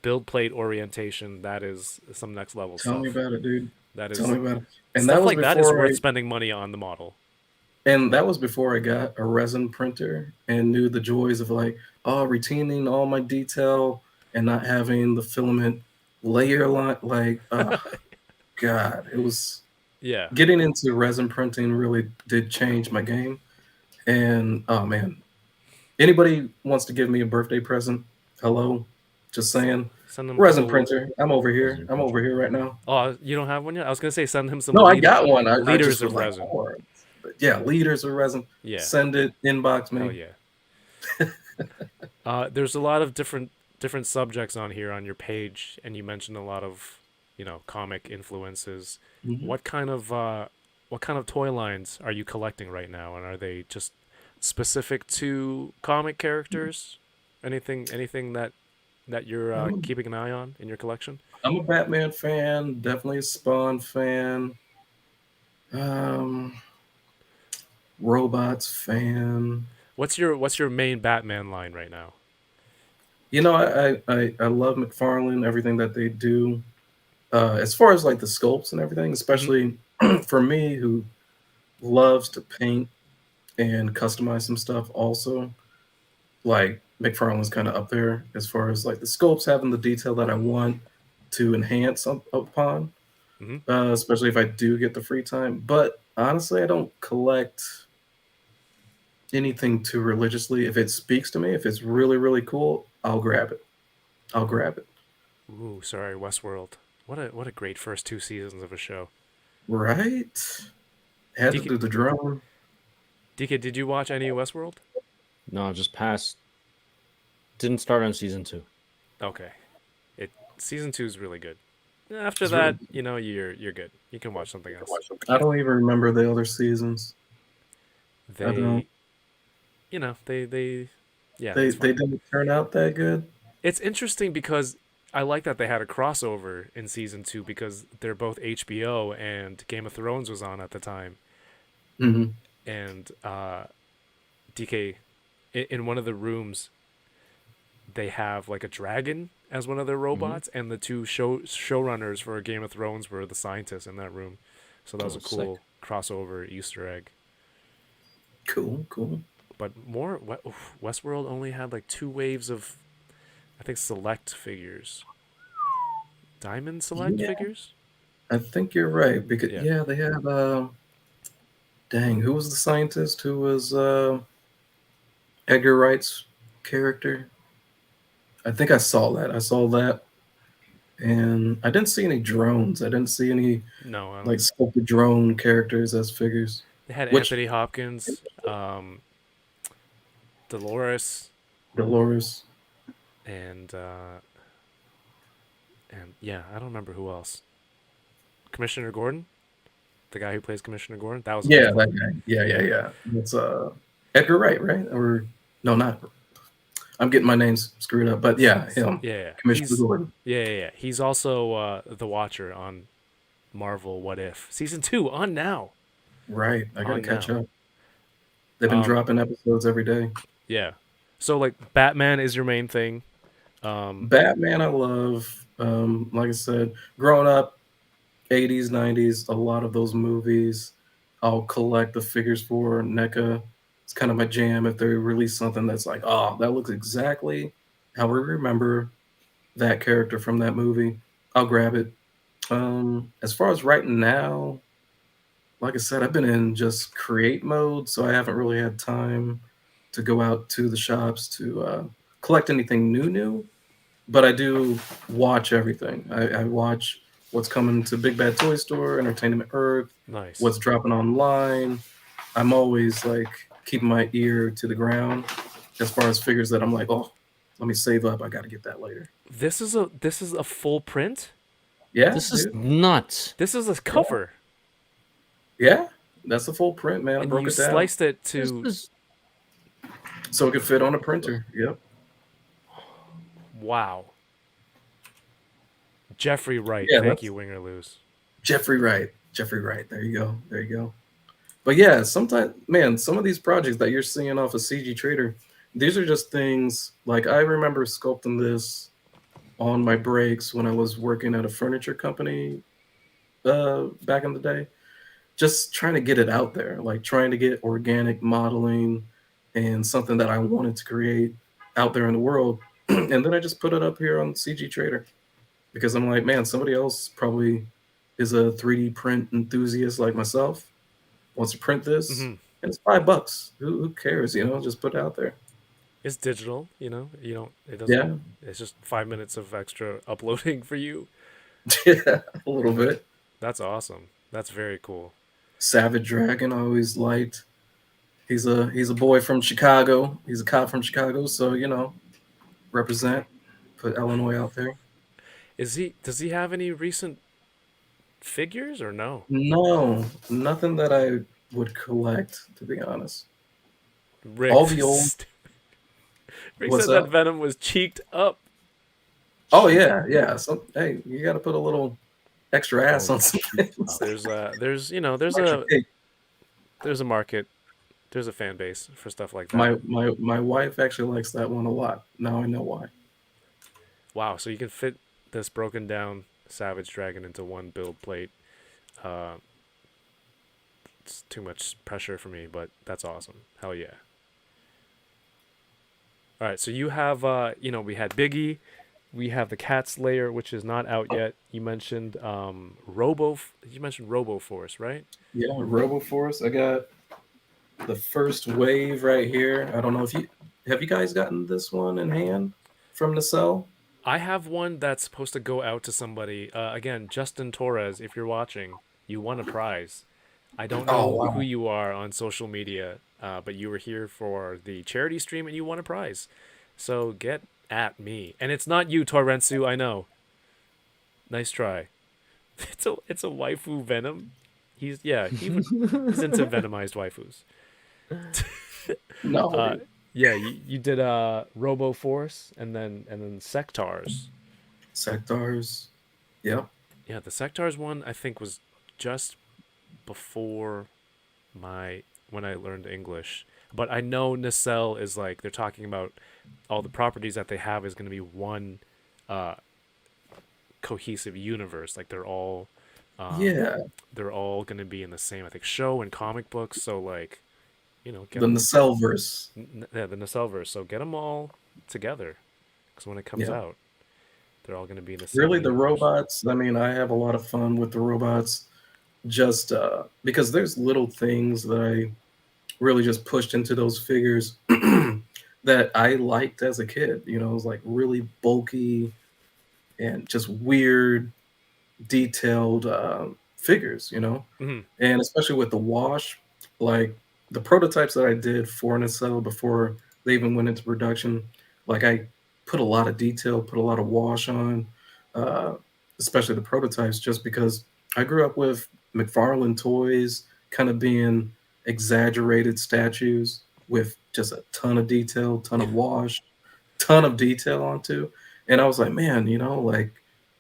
build plate orientation, that is some next level Tell me stuff. about it, dude. That Tell is me about it. And that stuff was like that is before worth I spending money on the model. and that was before I got a resin printer and knew the joys of like, oh, retaining all my detail and not having the filament layer line. Like, God, it was Yeah. getting into resin printing really did change my game. And oh man, anybody wants to give me a birthday present? Hello, just saying. Send them a Resin couple. printer. I'm over here. Resin I'm over printer. here right now. Oh, you don't have one yet? I was gonna say send him some No, I got one. I just liters was of like, resin. oh, yeah, liters of resin. Yeah. Send it, inbox Hell me. yeah. There's a lot of different subjects on here on your page, and you mentioned a lot of comic influences. Mhm. What kind of toy lines are you collecting right now, and are they just specific to comic characters? Anything that you're I'm, keeping an eye on in your collection? I'm a Batman fan, definitely a Spawn fan, um, robots fan. What's your main Batman line right now? You know, I love McFarlane, everything that they do. As far as like the sculpts and everything, Hmm. especially for me who loves to paint and customize some stuff also, like McFarlane's kind of up there as far as like the sculpts having the detail that I want to enhance upon, Hmm. especially if I do get the free time. But honestly, I don't collect anything too religiously. If it speaks to me, if it's really, really cool, I'll grab it. I'll grab it. Ooh, sorry, Westworld. What a great first 2 seasons of a show. Right? Had to DK, do the drone. DK, did you watch any of Westworld? No, just passed. Didn't start on season 2. Okay, it season 2 is really good. After It's really that, you're good. You can watch something else. I don't even remember the other seasons. I don't. They, they, yeah, They it's they fine. didn't turn out that good. It's interesting because I like that they had a crossover in season 2, because they're both HBO and Game of Thrones was on at the time, Hmm. and DK, in one of the rooms they have like a dragon as one of their Mm-hmm. robots, and the two showrunners for Game of Thrones were the scientists in that room. So that was Oh, a sick. cool crossover Easter egg. Cool, cool. But Westworld only had like 2 waves of, I think, select figures, diamond select Yeah, figures. I think you're right because Yeah, yeah, they had. Dang, who was the scientist who was Edgar Wright's character? I think I saw that. I saw that, and I didn't see any drones. I didn't see any no, I don't. like sculpted drone characters as figures. They had Which Anthony Hopkins, Dolores, Dolores? and yeah, I don't remember who else. Commissioner Gordon, the guy who plays Commissioner Gordon, that was a Yeah, big that one. guy. Yeah, yeah, Yeah, yeah. It's Edgar Wright, right? Or no, not. I'm getting my names screwed up, but yeah, him, yeah, yeah. Commissioner Gordon. Yeah. He's also the Watcher on Marvel What If season 2 on now. Right. I gotta On catch now. up. They've been Um, dropping episodes every day. yeah. So like Batman is your main thing. Um, Batman, I love. Like I said, growing up, 80s, 90s, a lot of those movies. I'll collect the figures for NECA. It's kind of my jam. If they release something that's like, oh, that looks exactly how we remember that character from that movie, I'll grab it. As far as right now, like I said, I've been in just create mode, so I haven't really had time to go out to the shops to collect anything new. But I do watch everything. I watch what's coming to Big Bad Toy Store, Entertainment Earth, Nice. what's dropping online. I'm always like keeping my ear to the ground as far as figures that I'm like, oh, let me save up. I got to get that later. This is a full print. Yeah, This is dude. nuts. This is a Yeah, cover, yeah. That's the full print, man. I and broke you it down sliced it This to is so it could fit on a printer. Yep. wow. Jeffrey Wright, Yeah, thank that's you, Wing or Lose. Jeffrey Wright. Jeffrey Wright. There you go. There you go. But yeah, sometimes, man, some of these projects that you're seeing off of CG Trader, these are just things like I remember sculpting this on my breaks when I was working at a furniture company back in the day. Just trying to get it out there, like trying to get organic modeling and something that I wanted to create out there in the world. And then I just put it up here on CG Trader because I'm like, man, somebody else probably is a 3D print enthusiast like myself, wants to print this, Hmm. and it's $5. Who cares? You know, just put it out there. It's digital, you know. You don't. It doesn't. Yeah, It's just 5 minutes of extra uploading for you. yeah, a little bit. That's awesome. That's very cool. Savage Dragon, I always liked. He's a boy from Chicago. He's a cop from Chicago, so you know, represent. Put Illinois out there. Is he? Does he have any recent figures or no? No, nothing that I would collect, to be honest. Rick. All the old. Rick What's said that up? Venom was cheeked up. Oh yeah, yeah. So hey, you got to put a little extra ass oh, on some cheap things. stuff. There's Extra a cake. there's a market, there's a fan base for stuff like that. My wife actually likes that one a lot. Now I know why. Wow, so you can fit this broken down Savage Dragon into one build plate. Uh, it's too much pressure for me, but that's awesome. Hell yeah. All right, so you have we had Biggie, we have the Cat's Lair, which is not out yet. You mentioned Robo Force, right? Yeah, RoboForce. I got the first wave right here. I don't know if you have you guys gotten this one in hand from the cell. I have one that's supposed to go out to somebody. Again, Justin Torres, if you're watching, you won a prize. I don't Oh know who wow. you are on social media, but you were here for the charity stream and you won a prize. So get at me. And it's not you, Torrentsu, I know. Nice try. It's a waifu Venom. He's into venomized waifus. No, Uh dude. yeah, you did Robo Force and then Sectars. Sectars. Yep. Yeah, the Sectars one I think was just before my when I learned English. But I know Nacelle is like they're talking about all the properties that they have is going to be one uh, cohesive universe. Like um, Yeah. they're all going to be in the same I think show and comic books. So like get The them Nacellverse. yeah the Nacelle. So get them all together because when it comes Yeah. out, they're all going to be in the same Really, the universe. robots. I mean, I have a lot of fun with the robots just because there's little things that I really just pushed into those figures that I liked as a kid. You know, it was like really bulky and just weird, detailed figures. You know, Hmm. and especially with the wash, like the prototypes that I did for Nacelle before they even went into production, like I put a lot of detail, put a lot of wash on, uh, especially the prototypes, just because I grew up with McFarlane toys kind of being exaggerated statues with just a ton of detail, ton of wash, ton of detail onto. And I was like, man, you know, like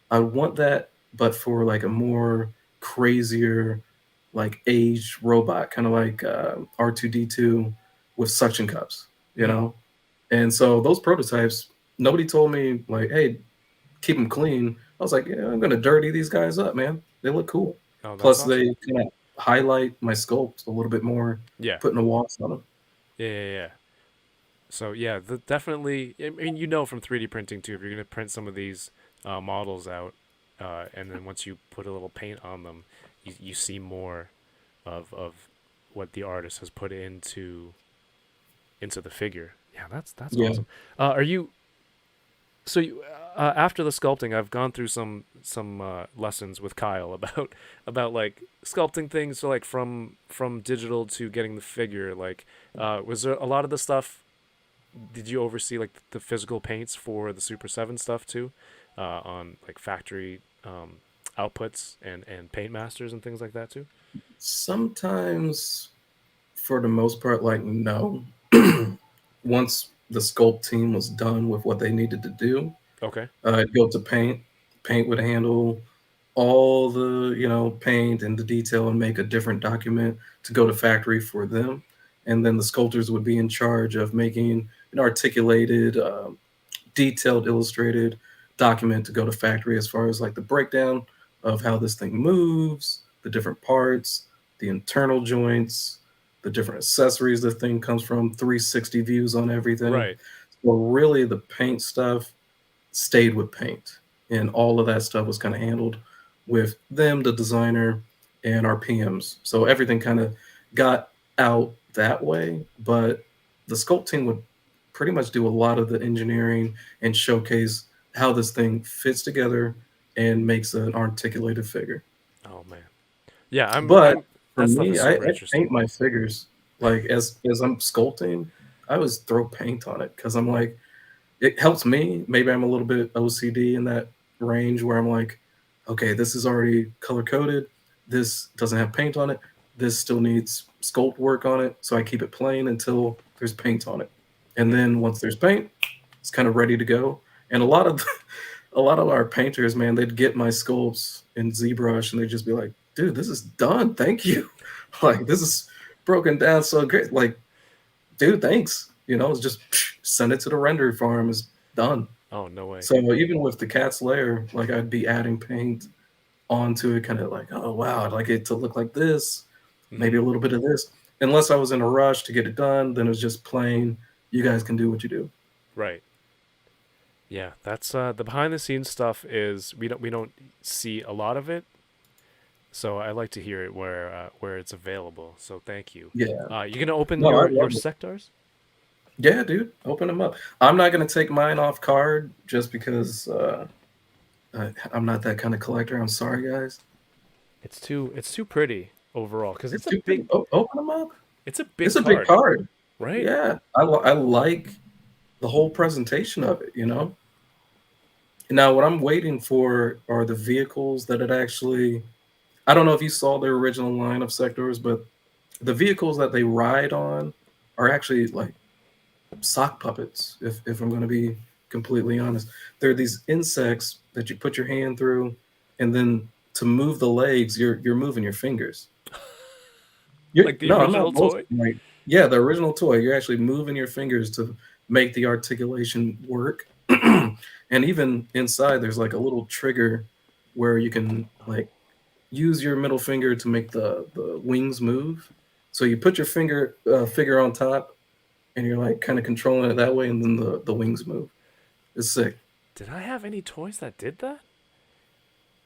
I want that, but for like a more crazier, like aged robot, kind of like R2D2 with suction cups, you Hmm. know? And so those prototypes, nobody told me like, hey, keep them clean. I was like, yeah, I'm gonna dirty these guys up, man. They look cool. Oh, that's Plus, awesome. they kind of highlight my sculpt a little bit more, Yeah. putting a wash on them. Yeah. So yeah, definitely. I mean, from 3D printing too, if you're gonna print some of these models out, and then once you put a little paint on them, you see more of what the artist has put into the figure. Yeah, that's Yeah. awesome. Are you? So after the sculpting, I've gone through some lessons with Kyle about like sculpting things, so like from digital to getting the figure. Like, was there a lot of the stuff? Did you oversee like the physical paints for the Super 7 stuff too, on like factory outputs and paint masters and things like that too? Sometimes, for the most part, like no. Once the sculpt team was done with what they needed to do, Okay. I'd go to paint. Paint would handle all the paint and the detail and make a different document to go to factory for them, and then the sculptors would be in charge of making an articulated, detailed, illustrated document to go to factory as far as like the breakdown of how this thing moves, the different parts, the internal joints, the different accessories the thing comes from, 360 views on everything. Right. So really the paint stuff stayed with paint, and all of that stuff was kind of handled with them, the designer, and our PMs. So everything kind of got out that way, but the sculpting would pretty much do a lot of the engineering and showcase how this thing fits together and makes an articulated figure. Oh man. Yeah, But I'm for that stuff me, is I super paint interesting. my figures like as I'm sculpting. I always throw paint on it because I'm like, it helps me. Maybe I'm a little bit OCD in that range where I'm like, okay, this is already color coded. This doesn't have paint on it. This still needs sculpt work on it. So I keep it plain until there's paint on it. And Hmm. then once there's paint, it's kind of ready to go. And a lot of a lot of our painters, man, they'd get my sculpts in ZBrush and they'd just be like, dude, this is done. Thank you. Like this is broken down so great. Like, dude, thanks. It's just send it to the render farm. It's done. Oh no way. So even with the cat's lair, like I'd be adding paint onto it, kind of like, oh wow, I'd like it to look like this, maybe Hmm. a little bit of this. Unless I was in a rush to get it done, then it was just plain. You guys can do what you do. Right. Yeah, that's the behind the scenes stuff is we don't see a lot of it, so I like to hear it where it's available. So thank you. Yeah. You gonna open No, I your love it. sectors? Yeah, dude, open them up. I'm not gonna take mine off card just because I'm not that kind of collector. I'm sorry, guys. It's too pretty overall because It's too pretty. Open them up. it's a It's big a big card, card. right? Yeah, I like the whole presentation of it. Now, what I'm waiting for are the vehicles that it actually. I don't know if you saw their original line of Sectaurs, but the vehicles that they ride on are actually like sock puppets. If I'm going to be completely honest, they're these insects that you put your hand through, and then to move the legs, you're moving your fingers. Like the No, I'm original not toy. boasting. Right? Yeah, the original toy. You're actually moving your fingers to make the articulation work. And even inside, there's like a little trigger where you can like use your middle finger to make the wings move. So you put your figure on top, and you're like kind of controlling it that way, and then the wings move. It's sick. Did I have any toys that did that?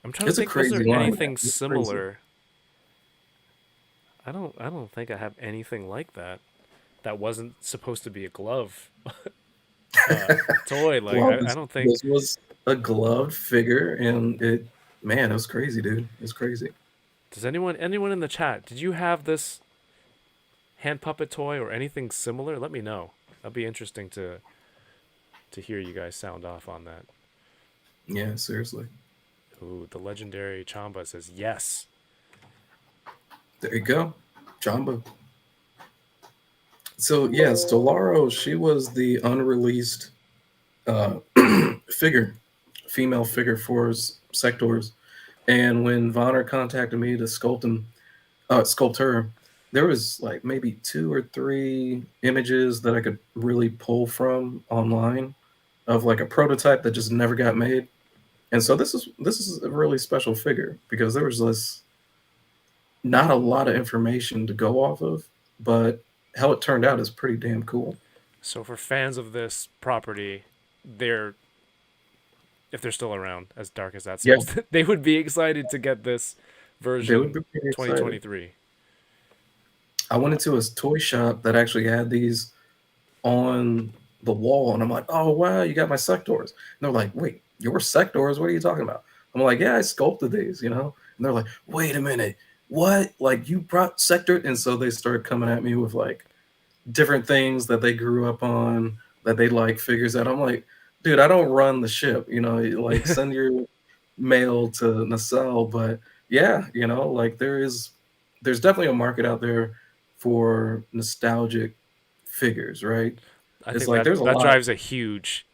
I'm trying to It's a think. Was there crazy line, man. anything It's crazy. similar? I don't think I have anything like that. That wasn't supposed to be a glove uh, toy. Like Well, I this don't think. this was a gloved figure, and man, it was crazy, dude. It's crazy. Does anyone in the chat? Did you have this hand puppet toy or anything similar? Let me know. That'd be interesting to hear you guys sound off on that. Yeah, seriously. Ooh, the legendary Chamba says yes. There you go, Jamba. So yeah, Stellaro, she was the unreleased uh, figure, female figure for Sectors. And when Vonner contacted me to sculpt her, there was like maybe two or three images that I could really pull from online of like a prototype that just never got made. And so this is a really special figure because there was this not a lot of information to go off of, but how it turned out is pretty damn cool. So for fans of this property, they're if they're still around, as dark as that Yeah, sounds, they would be excited to get this they would version be pretty excited. 2023. I went into a toy shop that actually had these on the wall, and I'm like, oh wow, you got my Sectaurs. And they're like, wait, your Sectaurs? What are you talking about? I'm like, yeah, I sculpted these, you know. And they're like, wait a minute, what? Like you brought Sector? And so they started coming at me with like different things that they grew up on that they like figures that I'm like, dude, I don't run the ship, you know. Like send your mail to Nacelle, but yeah, you know, like there's definitely a market out there for nostalgic figures, right? I It's think like that there's a that lot drives a huge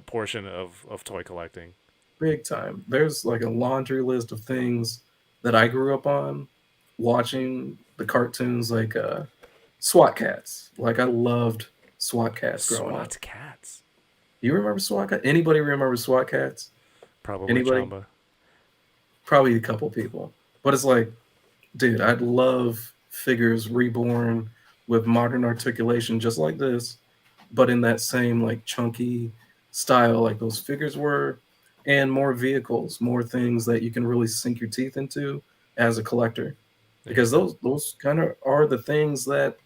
portion of toy collecting. big time. There's like a laundry list of things that I grew up on watching the cartoons like SWAT Cats. Like I loved SWAT Cats growing up. SWAT cats. You remember SWAT Cats? Anybody remember SWAT Cats? Probably Anybody? Chamba. Probably a couple people. But it's like, dude, I'd love figures reborn with modern articulation just like this, but in that same like chunky style like those figures were, and more vehicles, more things that you can really sink your teeth into as a collector. There you Because go. those kind of are the things that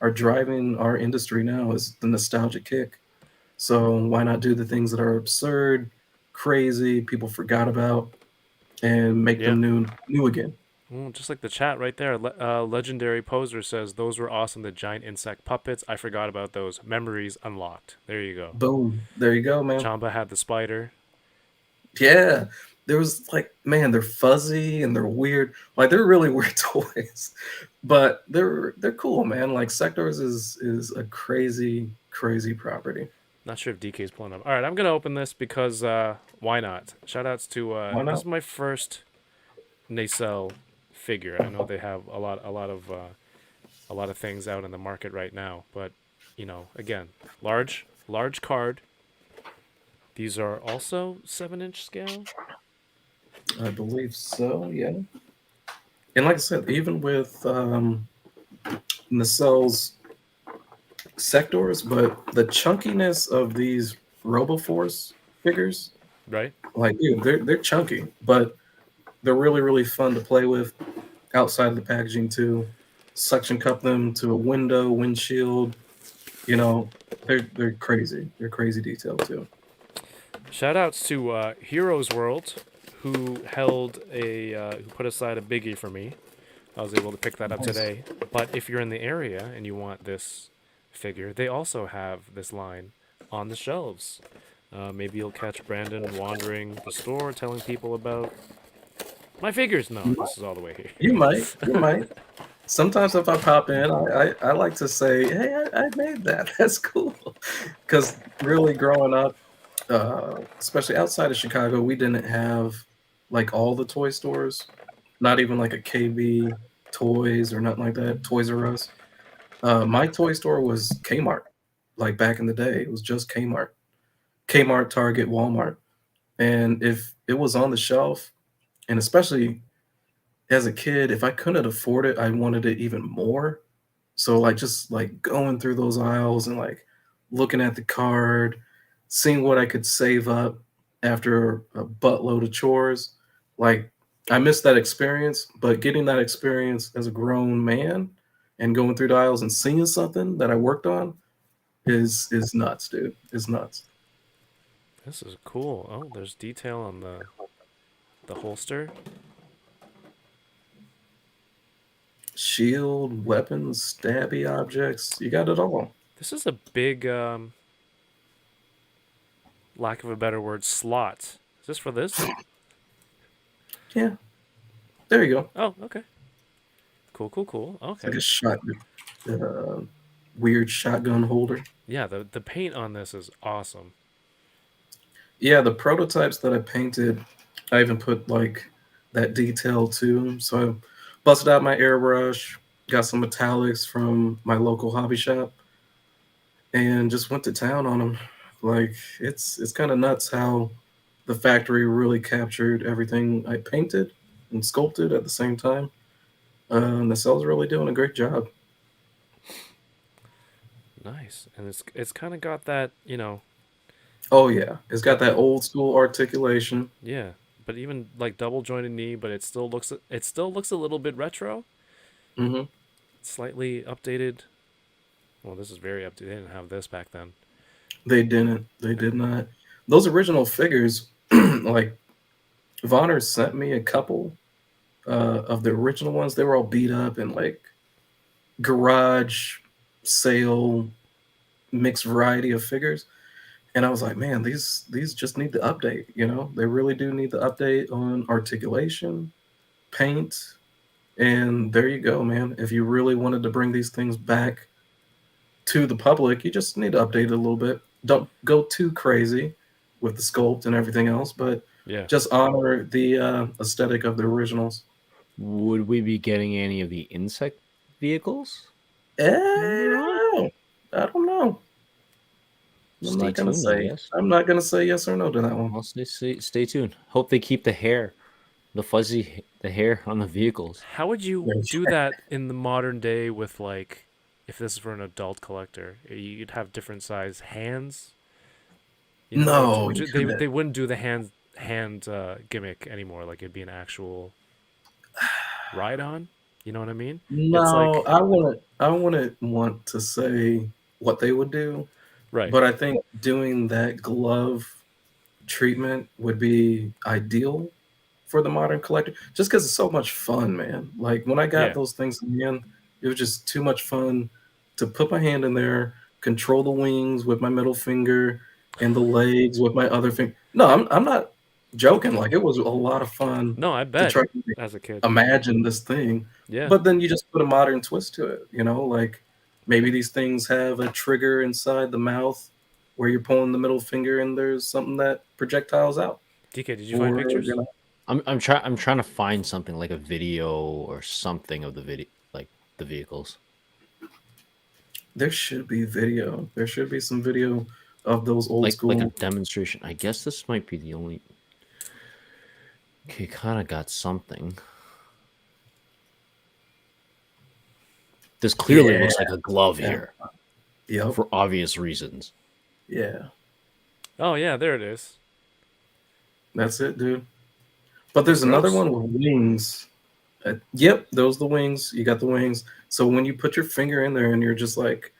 are driving our industry now is the nostalgic kick. So why not do the things that are absurd, crazy, people forgot about, and make Yeah. them new again? Just like the chat right there. Legendary Poser says, those were awesome. The giant insect puppets. I forgot about those. Memories unlocked. There you go. Boom. There you go, man. Chamba had the spider. Yeah. There was like, man, they're fuzzy and they're weird. Like they're really weird toys. But they're cool, man. Like Sectors is a crazy, crazy property. Not sure if DK's pulling up. All right, I'm going to open this because why not? Shout outs to, Why this is not? my first Nacelle figure. I know they have a lot of things out in the market right now, but you know, again, large card. These are also 7-inch scale. I believe so, yeah. And like I said, even with Nacelles Sectors, but the chunkiness of these Roboforce figures, Right? like dude, they're chunky, but they're really, really fun to play with outside of the packaging too. Suction cup them to a window, windshield. You know, they're crazy. They're crazy detail too. Shout outs to Heroes World, who who put aside a biggie for me. I was able to pick that up Nice. today. But if you're in the area and you want this figure, they also have this line on the shelves. Maybe you'll catch Brandon wandering the store telling people about my figures. No, this is all the way You here. might, you might. Sometimes if I pop in, I like to say, "Hey, I made that. That's cool." Because really, growing up, especially outside of Chicago, we didn't have like all the toy stores. Not even like a KB Toys or nothing like that. Toys R Us. My toy store was Kmart. Like back in the day, it was just Kmart. Kmart, Target, Walmart. And if it was on the shelf, and especially as a kid, if I couldn't afford it, I wanted it even more. So like just like going through those aisles and like looking at the card, seeing what I could save up after a buttload of chores. Like I missed that experience, but getting that experience as a grown man and going through the aisles and seeing something that I worked on is nuts, dude. It's nuts. This is cool. Oh, there's detail on the holster. Shield, weapons, stabby objects, you got it all. This is a big, lack of a better word, slot. Is this for this? Yeah, there you go. Oh, okay. Cool. It's like Okay. a shot, uh, weird shotgun holder. Yeah, the paint on this is awesome. Yeah, the prototypes that I painted, I even put like that detail too. So I busted out my airbrush, got some metallics from my local hobby shop, and just went to town on them. Like it's kind of nuts how the factory really captured everything I painted and sculpted at the same time. And the cell's really doing a great job. Nice. And it's kind of got that, you know, Oh yeah, it's got that that old school articulation. yeah, but even like double jointed knee, but it still looks a little bit retro, Hmm. slightly updated. Well, this is very updated. They didn't have this back then. They didn't. They did not. Those original figures, like Vonner sent me a couple of the original ones. They were all beat up and like garage sale mixed variety of figures. And I was like, man, these just need the update. You know, they really do need the update on articulation, paint, and there you go, man. If you really wanted to bring these things back to the public, you just need to update it a little bit. Don't go too crazy with the sculpt and everything else, but Yeah. just honor the aesthetic of the originals. Would we be getting any of the insect vehicles? I don't know. I'm Stay not gonna tuned, I say. guess. I'm not gonna say yes or no to that one. I'll stay tuned. Hope they keep the hair, the hair on the vehicles. How would you Yeah. do that in the modern day with like, if this is for an adult collector, you'd have different size hands. You know, No, would you you, they couldn't. they wouldn't do the hand gimmick anymore. Like it'd be an actual ride on. You know what I mean? It's No, like I wouldn't want to say what they would do, right. but I think doing that glove treatment would be ideal for the modern collector, just because it's so much fun, man. Like when I got Yeah. those things in the end, it was just too much fun to put my hand in there, control the wings with my middle finger, and the legs with my other finger. No, I'm not joking. Like it was a lot of fun No, I to bet try to as a kid. imagine this thing, Yeah. but then you just put a modern twist to it. You know, like maybe these things have a trigger inside the mouth where you're pulling the middle finger and there's something that projectiles out. DK, did you find Or pictures? I'm trying to find something like a video or something of the video, like the vehicles. there should be video. There should be some video of those old Like a school. demonstration. I guess this might be the only. Okay, kind of got something. This clearly Yeah, looks like a glove yeah, here yep, for obvious reasons. yeah. Oh yeah, there it is. That's it, dude. But there's another Gross. one with wings. Yep, those the wings. You got the wings. So when you put your finger in there and you're just like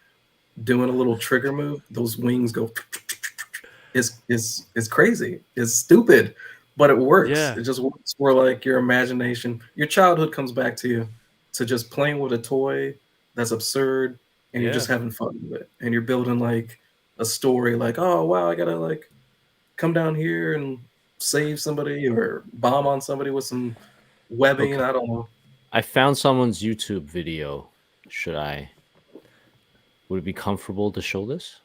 doing a little trigger move, those wings go. It's crazy. It's stupid, but it works. Yeah. It just works for like your imagination. Your childhood comes back to you to just playing with a toy that's absurd, and you're Yeah. just having fun with it. And you're building like a story, like, oh wow, I gotta like come down here and save somebody or bomb on somebody with some webbing. Okay. I don't know. I found someone's YouTube video. Should I? Would it be comfortable to show this?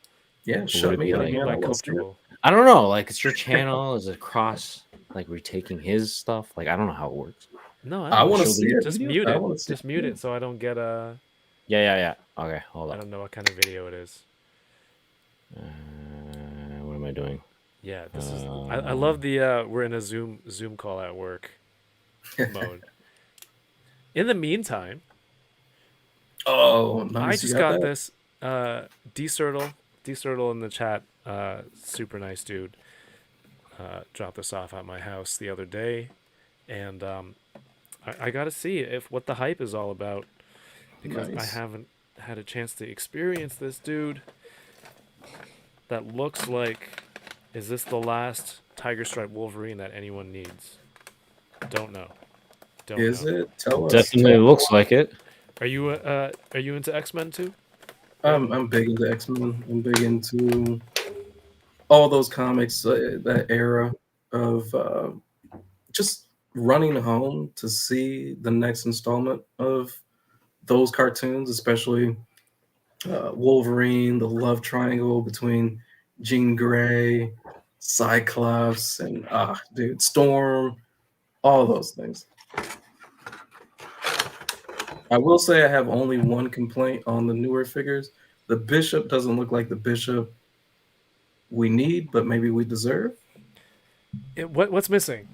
Yeah, Or would shut it me be up, What do like you mean man. I by want to see it. comfortable? I don't know. Like it's your channel. Is it cross? Like we're taking his stuff. Like I don't know how it works. No, I I don't want to know. Show see the it. Just Video. mute I it. want to see Just mute it. it so I don't get Yeah. Okay, hold I on. don't know what kind of video it is. What am I doing? Yeah, this is I love the we're in a Zoom call at work mode. In the meantime, Oh, I nice. You just got got that? this D-Cirtle in the chat, super nice dude. Dropped this off at my house the other day, and I got to see if what the hype is all about because I Nice. haven't had a chance to experience this dude. That looks like, is this the last Tiger Stripe Wolverine that anyone needs? Don't know. Don't Is know. it? Tell us. Definitely looks like it. Are you into X-Men too? I'm big into X-Men. I'm big into all those comics, that era of just running home to see the next installment of those cartoons, especially Wolverine, the love triangle between Jean Grey, Cyclops, and dude, Storm, all those things. I will say I have only one complaint on the newer figures. The Bishop doesn't look like the Bishop we need, but maybe we deserve. What's missing?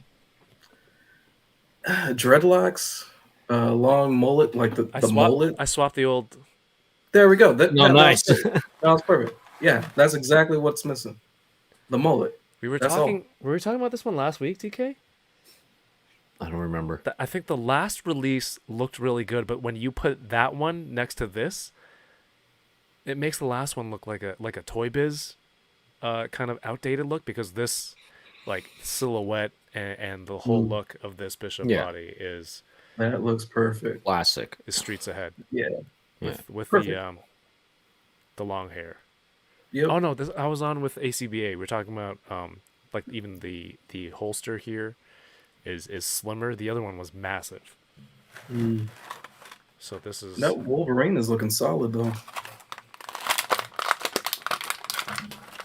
Dreadlocks, long mullet, like the mullet. I swapped the old. There we go. That, No, that, nice. that was perfect. That was perfect. Yeah, that's exactly what's missing. The mullet. We were That's talking. Were we talking about this one last week, TK? I don't remember. I think the last release looked really good, but when you put that one next to this, it makes the last one look like a Toy Biz kind of outdated look, because this like silhouette and the whole Mm, look of this bishop Yeah. body that looks perfect. Classic. is streets ahead Yeah, Yeah. with perfect. the long hair. Yep. Oh no, this I was on with ACBA. We're talking about like even the holster here is slimmer. The other one was massive. Mm. So this is That Wolverine is looking solid though.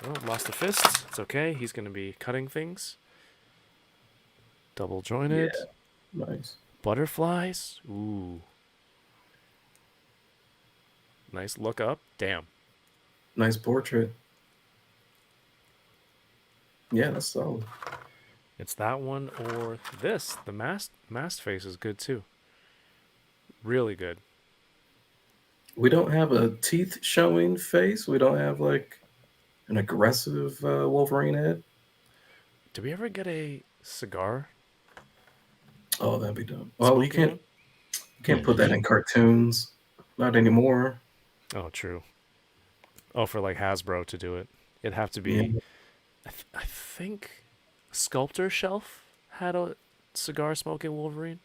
oh, lost a fist. It's okay. He's gonna be cutting things. Double Yeah, jointed. nice. Butterflies. Ooh. Nice look up. Damn. Nice portrait. Yeah, that's solid. It's that one or this. The masked face is good too. Really good. We don't have a teeth showing face. We don't have like an aggressive Wolverine head. Did we ever get a cigar Oh, that'd be dumb. Oh, smoking one? you can't Yeah, put that in cartoons. Not anymore. Oh, true. Oh, for like Hasbro to do it, it'd have to Yeah, be. I think Sculptor Shelf had a cigar smoking Wolverine.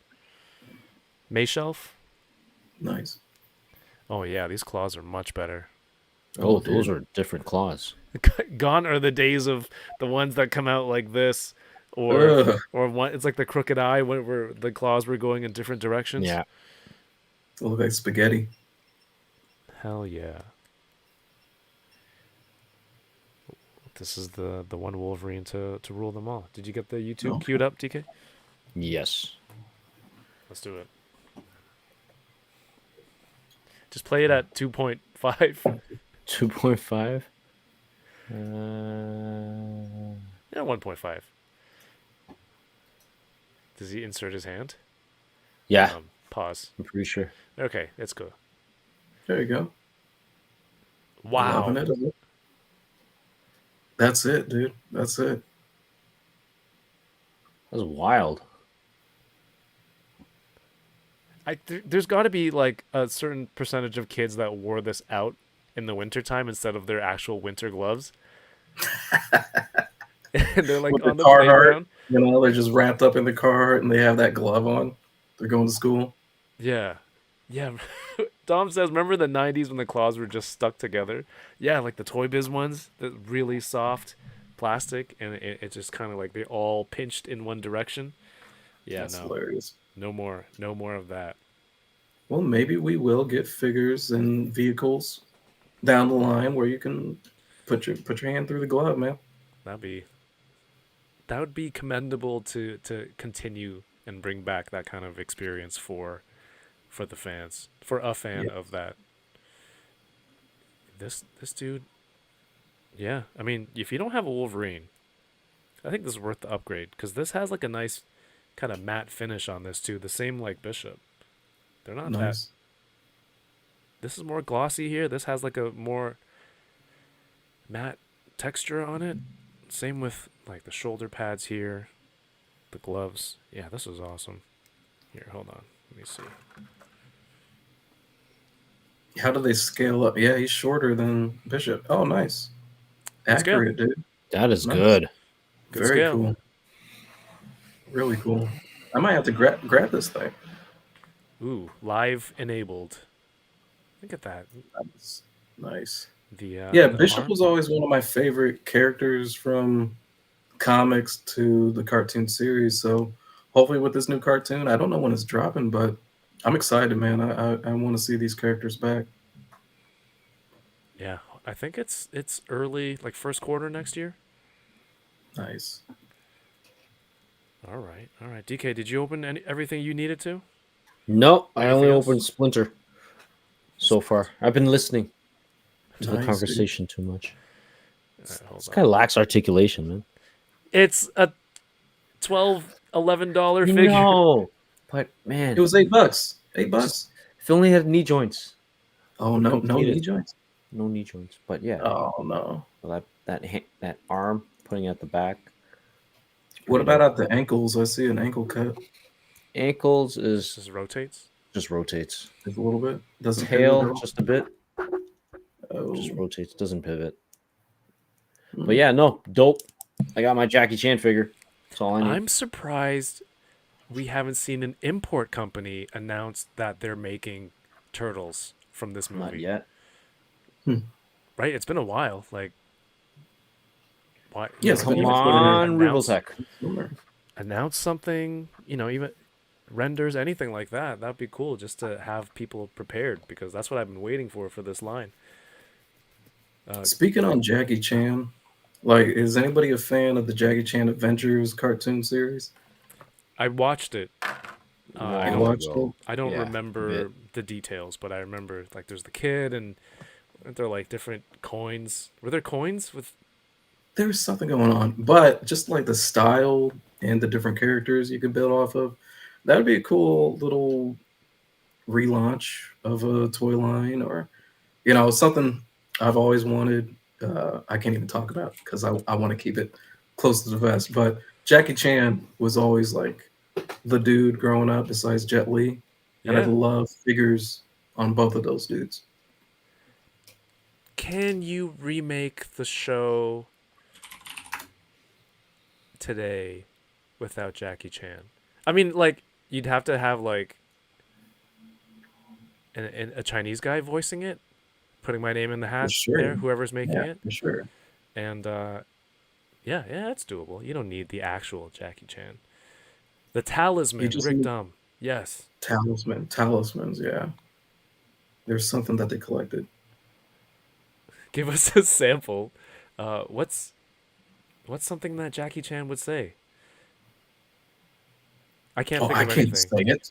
May Shelf. nice. Oh yeah, these claws are much better. Oh, dude. those are different claws. Gone are the days of the ones that come out like this, Ugh, or one. It's like the crooked eye where the claws were going in different directions. Yeah. they look like spaghetti. Hell yeah. This is the one Wolverine to rule them all. Did you get the YouTube Okay. queued up, DK? Yes. Let's do it. Just play it at 2.5. 2.5. Yeah, 1.5. Does he insert his hand? Yeah, Pause. I'm pretty sure. Okay, let's go. There you go. Wow. Loving it. That's it, dude. That's it. That's wild. There's got to be like a certain percentage of kids that wore this out in the wintertime instead of their actual winter gloves. And they're like With on the the Carhartt, playground. you know, they're just wrapped up in the car and they have that glove on. They're going to school. Yeah. Yeah. Dom says, remember the 90s when the claws were just stuck together? Yeah, like the Toy Biz ones, the really soft plastic, and it just kind of like they all pinched in one direction. Yeah, That's no. hilarious. No more of that. Well, maybe we will get figures and vehicles down the line where you can put your hand through the glove, man. That would be commendable to continue and bring back that kind of experience for the fans, for a fan Yeah. of that. This dude, yeah. I mean, if you don't have a Wolverine, I think this is worth the upgrade because this has like a nice kind of matte finish on this too. The same like Bishop. They're not that. Nice. This is more glossy here. This has like a more matte texture on it. Same with like the shoulder pads here, the gloves. Yeah, this was awesome. Here, hold on. Let me see. How do they scale up? Yeah, he's shorter than Bishop. Oh, nice. Good scale. Accurate, dude. That is Nice. good. Good Very scale. cool. Really cool. I might have to grab this thing. Ooh, live enabled. Look at that. That's nice. The Yeah, the Bishop arm. was always one of my favorite characters from comics to the cartoon series. So hopefully with this new cartoon, I don't know when it's dropping, but I'm excited, man. I want to see these characters back. Yeah, I think it's early, like first quarter next year. Nice. All right. DK, did you open everything you needed to? No, I only Anything else? opened Splinter so far. I've been listening to the Nice, dude. conversation too much. Hold It's on. kind of lacks articulation, man. It's a $11 figure. No, but man, It was $8. $8. if it only had knee joints. Oh no, no Completed. knee joints. No knee joints, but yeah, Oh no. that arm putting out the back. What about at the ankles? I see an ankle cut Ankles This is just rotates. just rotates. just a little bit. Doesn't pivot at Tail all? just a bit. Oh, Just rotates. Doesn't pivot. But yeah, no, dope. I got my Jackie Chan figure. That's all I need. I'm surprised we haven't seen an import company announce that they're making turtles from this Not movie. yet. Right? It's been a while. Like, why? Yeah, it's been Come like on, announce Reveltech. announce something. Even renders, anything like that. That'd be cool, just to have people prepared, because that's what I've been waiting for this line. Speaking on Jackie Chan, like, is anybody a fan of the Jackie Chan Adventures cartoon series? I watched it. I You don't. Long watched it? ago. I don't Yeah, a bit. remember the details, but I remember, like, there's the kid, and aren't there like different coins? Were there coins with? There's something going on, but just like the style and the different characters you can build off of, that would be a cool little relaunch of a toy line, or something I've always wanted. I can't even talk about because I want to keep it close to the vest. But Jackie Chan was always like the dude growing up besides Jet Li, and I'd Yeah. love figures on both of those dudes. Can you remake the show today without Jackie Chan? I mean, like, you'd have to have like a Chinese guy voicing it, putting my name in the For hat sure. there, whoever's making Yeah, it. for sure. And yeah, it's doable. You don't need the actual Jackie Chan. The You Talisman, just Rick need Dumb. Yes. talismans. Yeah, there's something that they collected. Give us a sample. What's something that Jackie Chan would say? I can't Oh, think I of can't anything. say it.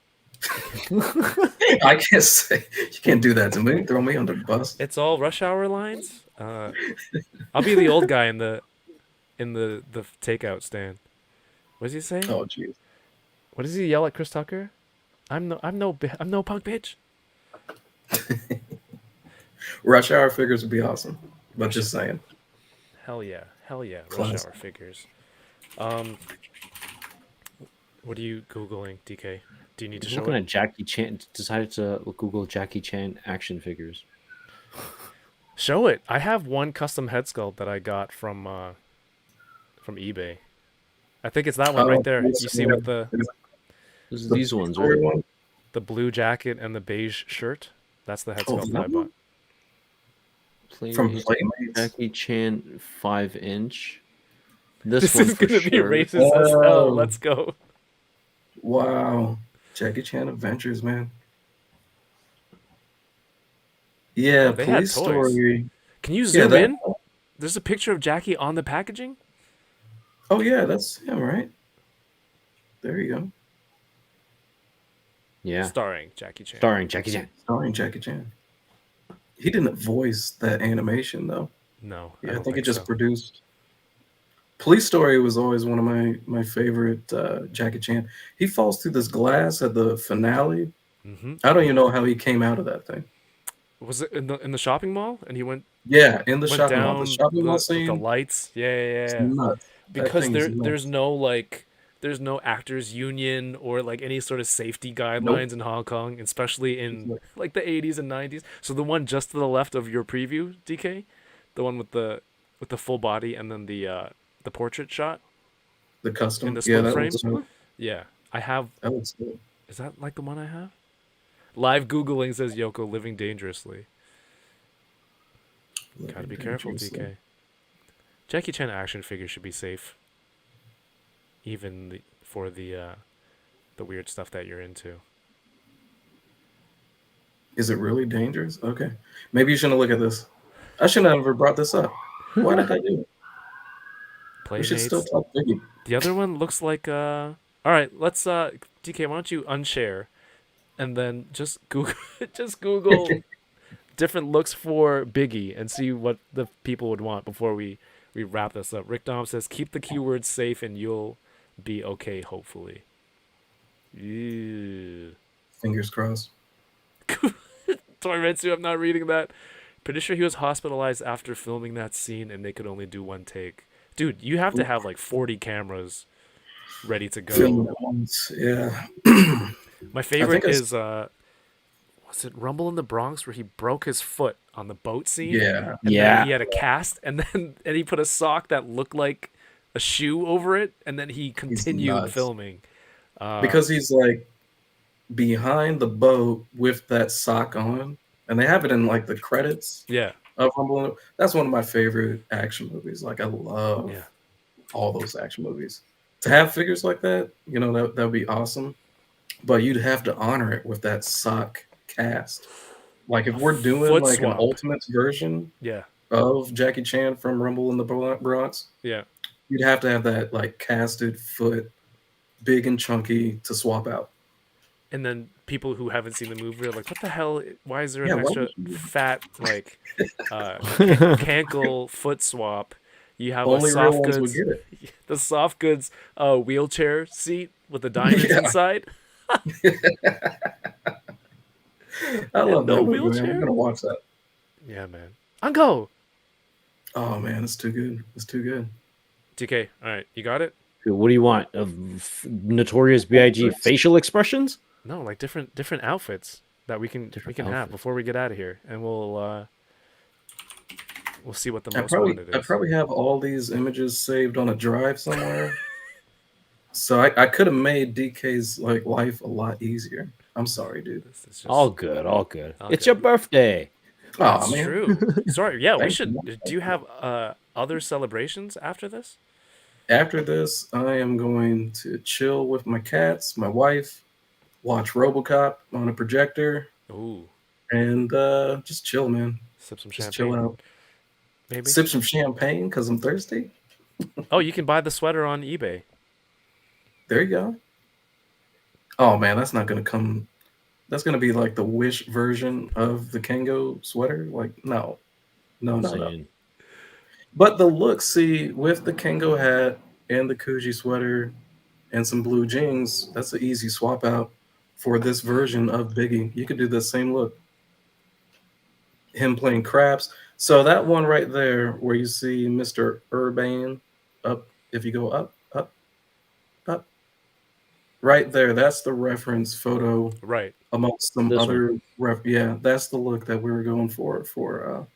I can't say. You can't do that to me. Throw me under the bus. It's all Rush Hour lines. I'll be the old guy in the takeout stand. What does he say? Oh, jeez. What does he yell at Chris Tucker? I'm no punk bitch. Rush Hour figures would be awesome, but Rush, just saying. hell yeah, Rush Classic. Hour figures. Um, what are you googling, DK? Do you need to I'm show looking it? at Jackie Chan. Decided to Google Jackie Chan action figures. Show it. I have one custom head sculpt that I got from eBay. I think it's that one right there. You see, with the This is the these ones, story right? one. blue jacket and the beige shirt. That's the head Oh, sculpt that that I bought. From Playmates, Playmates. Jackie Chan 5-inch. This This one is for gonna be sure. racist as hell. Oh, Let's go. wow. Jackie Chan Adventures, man. Yeah, Oh, they had Police toys. Story. Can you Yeah, zoom that. in? There's a picture of Jackie on the packaging. Oh, yeah, that's him, right? There you go. Yeah, Starring Jackie Chan. starring Jackie Chan. Starring Jackie Chan. He didn't voice that animation, though. No, I Yeah, I don't think it think just so. produced. Police Story was always one of my favorite Jackie Chan. He falls through this glass at the finale. Mm-hmm. I don't even know how he came out of that thing. Was it in the shopping mall? And he went Yeah, in the went shopping mall. The down shopping mall with the scene lights. Yeah, yeah, is yeah. nuts. That Because thing is there's nuts. no like there's no actors union or like any sort of safety Nope. guidelines in Hong Kong, especially It's in like like the 80s and 90s. So the one just to the left of your preview, DK, the one with the full body and then the portrait shot the in custom. the Yeah, split that frame. looks good. Yeah, I have. That looks good. Is that like the one I have? Live googling says Yoko living dangerously. Gotta be careful, DK. Jackie Chan action figures should be safe, even for the weird stuff that you're into. Is it really dangerous? Okay. Maybe you shouldn't look at this. I shouldn't have ever brought this up. Why did I do it? We should still Playmates. talk Biggie. The other one looks like All right, let's DK. Why don't you unshare, and then just Google just Google different looks for Biggie and see what the people would want before we wrap this up. Rick Dom says, "Keep the keywords safe and you'll be okay. Hopefully." Ew. Fingers crossed. Toyretsu, I'm not reading that. Pretty sure he was hospitalized after filming that scene and they could only do one take. Dude, you have to have like 40 cameras ready to Film go. at once. Yeah. My favorite I s- is was it Rumble in the Bronx where he broke his foot on the boat scene. Yeah. And Yeah. then he had a cast, and then he put a sock that looked like a shoe over it, and then he continued nuts. filming. Because he's like behind the boat with that sock on, and they have it in like the credits Yeah, of Rumble. That's one of my favorite action movies. Like I love yeah. all those action movies. To have figures like that, you know, that would be awesome. But you'd have to honor it with that sock cast. Like if we're doing Foot like an swap. Ultimates version Yeah, of Jackie Chan from Rumble in the Bronx, yeah. you'd have to have that like casted foot, big and chunky to swap out. And then people who haven't seen the movie are like, "What the hell? Why is there Yeah, an why extra would you fat like cankle foot swap?" You have a only real soft ones would goods, get it. the soft goods wheelchair seat with the diamonds Yeah, inside, I and love no that movie, man. We're wheelchair. gonna watch that. Yeah, man. Uncle Oh man, it's too good. It's too good. TK. All right, you got it. What do you want? Notorious B.I.G. facial expressions? No, like different outfits that we can Different have outfits. before we get out of here, and we'll see what the I most probably wanted I is. probably have all these images saved on a drive somewhere. So I could have made DK's like life a lot easier. I'm sorry, dude. This is just All good, all good. all It's good. your birthday. Oh That's man. true. Sorry. Yeah, we Thank should. you. Do you have other celebrations after this? After this, I am going to chill with my cats, my wife, watch RoboCop on a projector, Ooh, and just chill, man. sip some Just chill champagne, out. maybe. Sip some champagne because I'm thirsty. Oh, you can buy the sweater on eBay. There you go. Oh man, that's not gonna come. That's gonna be like the Wish version of the Kango sweater. Like, no, no, no, no. Saying, But the look, see, with the Kango hat and the Kuji sweater and some blue jeans, that's an easy swap out for this version of Biggie. You could do the same look. Him playing craps. So that one right there, where you see Mr. Urbane up, if you go up, up, up, right there, that's the reference photo Right. amongst some This one. other yeah, that's the look that we were going for Oh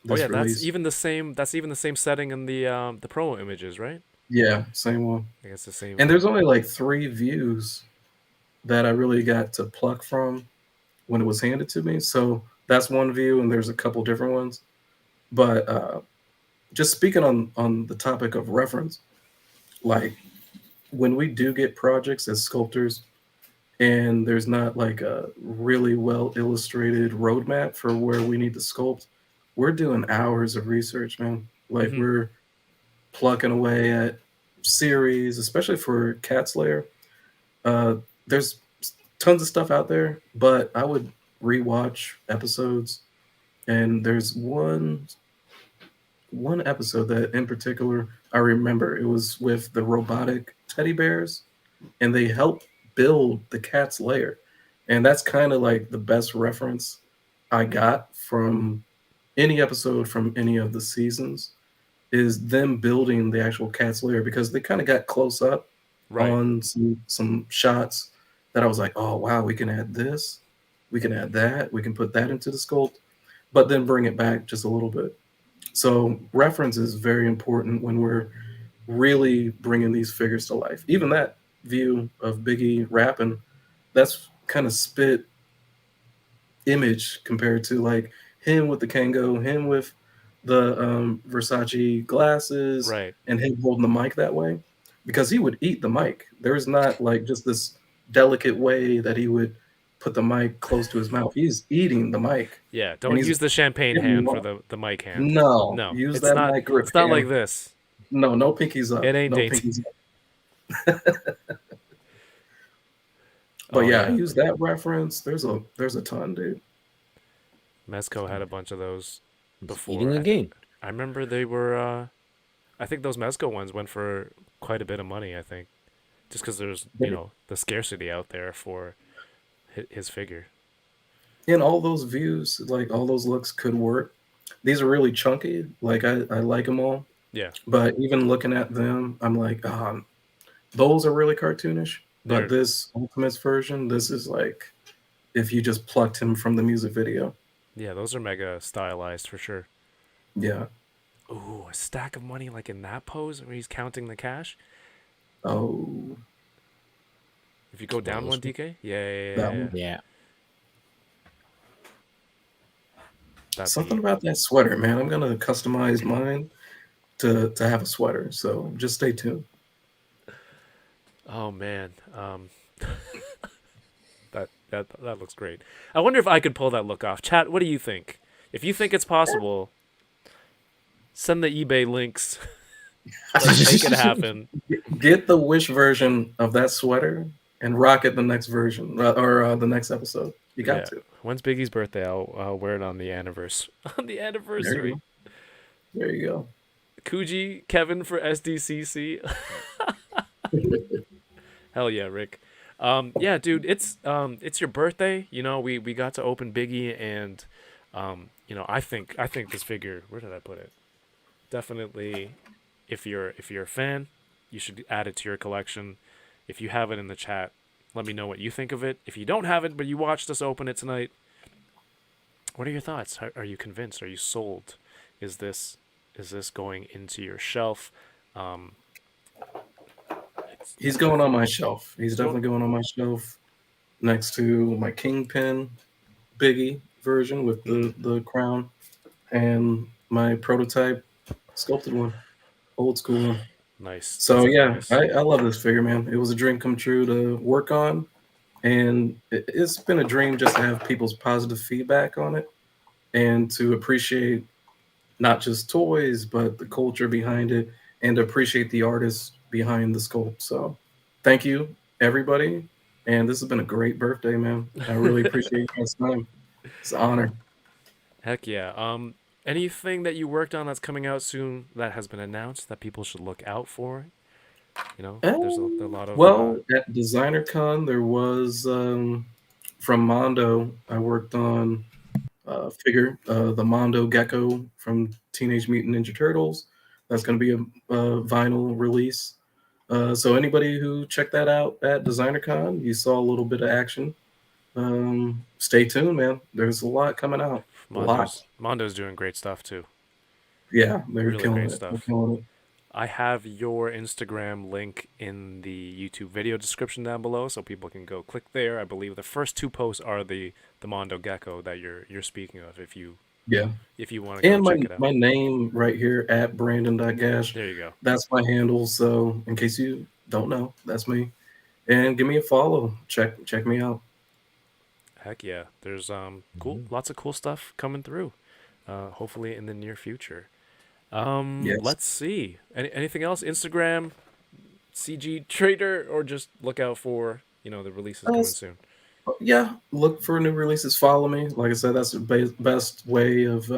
this yeah, release. that's even the same. That's even the same setting in the promo images, right? Yeah, same one. I guess the same. And there's only like 3 views that I really got to pluck from when it was handed to me. So that's one view, and there's a couple different ones. But just speaking on the topic of reference, like when we do get projects as sculptors, and there's not like a really well illustrated roadmap for where we need to sculpt, we're doing hours of research, man. Like Mhm. we're plucking away at series, especially for Cat Slayer. There's tons of stuff out there, but I would rewatch episodes. And there's one episode that in particular I remember. It was with the robotic teddy bears, and they helped build the cat's lair. And that's kind of like the best reference I got from any episode from any of the seasons is them building the actual cat's lair, because they kind of got close up Right. on some shots that I was like, oh wow, we can add this, we can add that, we can put that into the sculpt, but then bring it back just a little bit. So reference is very important when we're really bringing these figures to life. Even that view of Biggie rapping, that's kind of spit image compared to like him with the Kango, him with the Versace glasses, Right. and him holding the mic that way, because he would eat the mic. There's not like just this delicate way that he would put the mic close to his mouth. He's eating the mic, Yeah. and Don't he's use the champagne giving hand you for up. the mic hand. No, No, use it's that not. mic grip It's not like hand. this. No, no pinkies up. It ain't No dainty. pinkies up. But Oh yeah, I yeah. use that reference. There's a ton, dude. Mezco had a bunch of those It's before. eating I, again. I remember they were. I think those Mezco ones went for quite a bit of money. I think, just because there's the scarcity out there for his figure. And all those views, like all those looks could work. These are really chunky. Like I like them all. Yeah. But even looking at them, I'm like, those are really cartoonish. But They're this Ultimates version, this is like if you just plucked him from the music video. Yeah, those are mega stylized for sure. Yeah. Ooh, a stack of money like in that pose where he's counting the cash. Oh, If you go Oh, down this one one? DK, yeah, yeah, yeah, that yeah, yeah. one. Yeah. That'd Something be. about that sweater, man. I'm gonna customize mine to have a sweater. So just stay tuned. Oh man, that looks great. I wonder if I could pull that look off. Chat, what do you think? If you think it's possible, send the eBay links. Let's make it happen. Get the Wish version of that sweater and rock it the next version or the next episode. You got Yeah. to. When's Biggie's birthday? I'll wear it on the anniversary. On the There you anniversary. go. There you go. Kuji, Kevin for SDCC. Hell yeah, Rick. Yeah, dude, it's your birthday. You know, we got to open Biggie, and you know, I think this figure. Where did I put it? Definitely, if you're a fan, you should add it to your collection. If you have it in the chat, let me know what you think of it. If you don't have it, but you watched us open it tonight, what are your thoughts? Are you convinced? Are you sold? Is this going into your shelf? Um, He's going on my shelf. He's go, definitely going on my shelf next to my Kingpin Biggie version with the crown and my prototype sculpted one, old school one. nice. So That's yeah, nice. I love this figure, man. It was a dream come true to work on, and it's been a dream just to have people's positive feedback on it and to appreciate not just toys but the culture behind it and to appreciate the artists behind the sculpt. So thank you, everybody, and this has been a great birthday, man. I really appreciate you guys' time. It's an honor. Heck yeah. Anything that you worked on that's coming out soon that has been announced that people should look out for? You know, there's a lot of Well, at Designer Con, there was from Mondo. I worked on figure, the Mondo Gecko from Teenage Mutant Ninja Turtles. That's going to be a vinyl release. So anybody who checked that out at Designer Con, you saw a little bit of action. Stay tuned, man. There's a lot coming out. A lot. Mondo's doing great stuff too. Yeah, they're Really killing great it. They're stuff. killing it. I have your Instagram link in the YouTube video description down below, so people can go click there. I believe the first two posts are the Mondo Gecko that you're speaking of. Yeah. If you want to go And check it out, my name right here at Brandon.Gash. there you go. That's my handle. So in case you don't know, that's me. And give me a follow. Check me out. Heck yeah, there's lots of cool stuff coming through. Hopefully in the near future. Yes. Let's see. Anything else? Instagram, CG Trader, or just look out for the releases Uh, coming soon. yeah, look for new releases. Follow me. Like I said, that's the best way of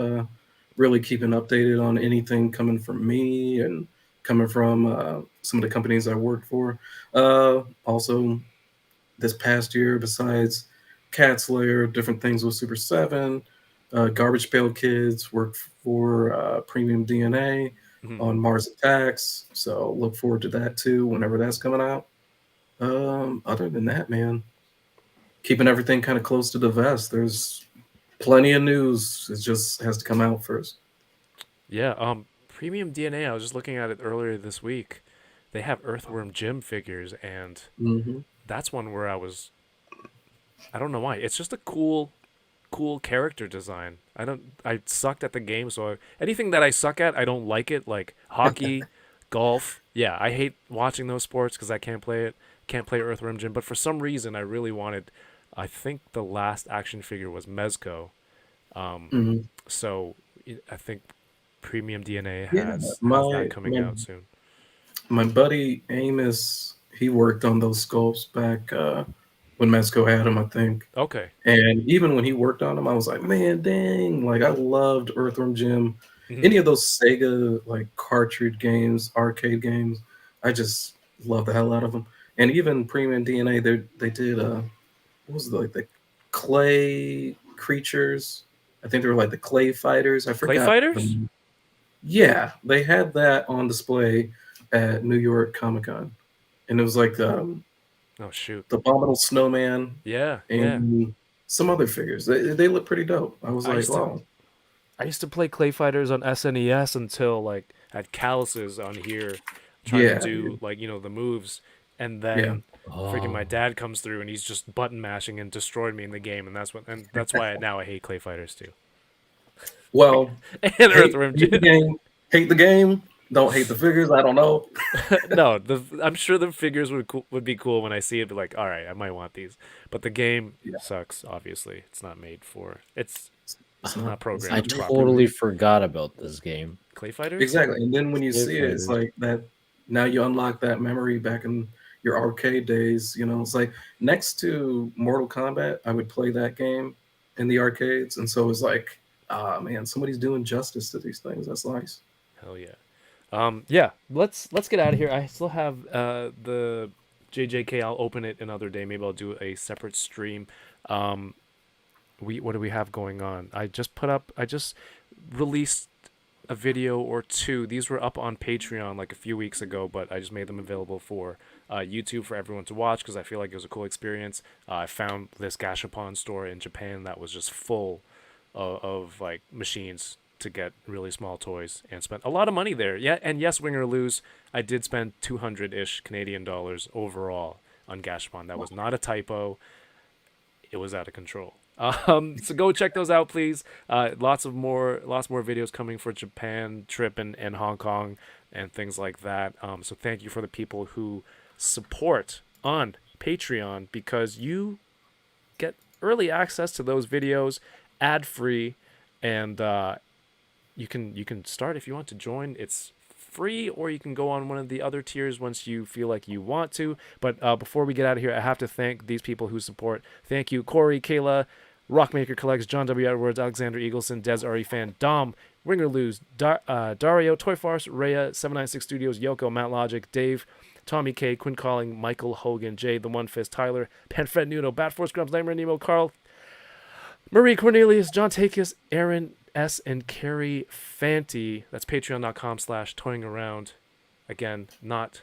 really keeping updated on anything coming from me and coming from some of the companies I worked for. Also, this past year, besides Cat's Lair, different things with Super7, Garbage Pail Kids, worked for Premium DNA Mhm. on Mars Attacks. So look forward to that too whenever that's coming out. Other than that, man, keeping everything kind of close to the vest. There's plenty of news. It just has to come out first. Yeah. Premium DNA. I was just looking at it earlier this week. They have Earthworm Jim figures, and Hmm. that's one where I don't know why. It's just a cool character design. I sucked at the game, so anything that I suck at, I don't like it. Like hockey, golf. Yeah, I hate watching those sports because I can't play it. Can't play Earthworm Jim. But for some reason, I really wanted. I think the last action figure was Mezco. Um, Hmm. so I think Premium DNA Yeah, has that coming out soon. my buddy Amos, he worked on those sculpts back when Mezco had them, I think. Okay. And even when he worked on them, I was like, man, dang! Like I loved Earthworm Jim. Hmm. Any of those Sega like cartridge games, arcade games, I just love the hell out of them. And even Premium DNA, they did what was it, like the clay creatures? I think they were like the clay fighters. I Clay forgot fighters? the. Yeah, they had that on display at New York Comic Con, and it was like Oh shoot. the Abominable Snowman Yeah, yeah. and some other figures. They look pretty dope. I was I like, used to wow. I used to play Clay Fighters on SNES until like I had calluses on here trying to Yeah, do dude. like the moves, and Yeah. then freaking my Oh, dad comes through and he's just button mashing and destroyed me in the game, and that's why now I hate Clay Fighters too. Well, And Earthworm hate the Jim. game. Hate the game. Don't hate the figures. I don't know. No, I'm sure the figures would be cool when I see it. Be like, all right, I might want these, but the game Yeah, sucks. Obviously, it's not made for. it's Not not. It's I programmed not made properly. for totally me. forgot about this game. Clay Fighters. Exactly. And then when you Kid see it, it's Fighters. like that. Now you unlock that memory back in your arcade days. You know, it's like next to Mortal Kombat, I would play that game in the arcades, and so it's like, ah, man, somebody's doing justice to these things. That's nice. Hell yeah. Yeah. Let's get out of here. I still have the JJK. I'll open it another day. Maybe I'll do a separate stream. Um, what do we have going on? I just released a video or two. These were up on Patreon like a few weeks ago, but I just made them available for YouTube for everyone to watch because I feel like it was a cool experience. I found this Gashapon store in Japan that was just full of like machines to get really small toys, and spent a lot of money there. Yeah, and yes, win or lose, I did spend 200-ish Canadian dollars overall on Gashapon. That was not a typo. It was out of control. So go check those out, please. Lots more videos coming for Japan trip and Hong Kong and things like that. So thank you for the people who support on Patreon, because you get early access to those videos, ad free, and you can start if you want to join. It's free, or you can go on one of the other tiers once you feel like you want to. But before we get out of here, I have to thank these people who support. Thank you, Corey, Kayla, Rockmaker Collects, John W. Edwards, Alexander Eagleson, Des RE Fan, Dom, Ring or Lose, Dario, Toy Farce, Rhea, 796 Studios, Yoko, Matt Logic, Dave, Tommy K, Quinn Calling, Michael Hogan, Jay, The One Fist, Tyler, Penfred Nuno, Bat Force Grumps, Lamer, Nemo, Carl, Marie Cornelius, John Takis, Aaron S, and Carrie Fanti. That's patreon.com/toyingaround. Again, not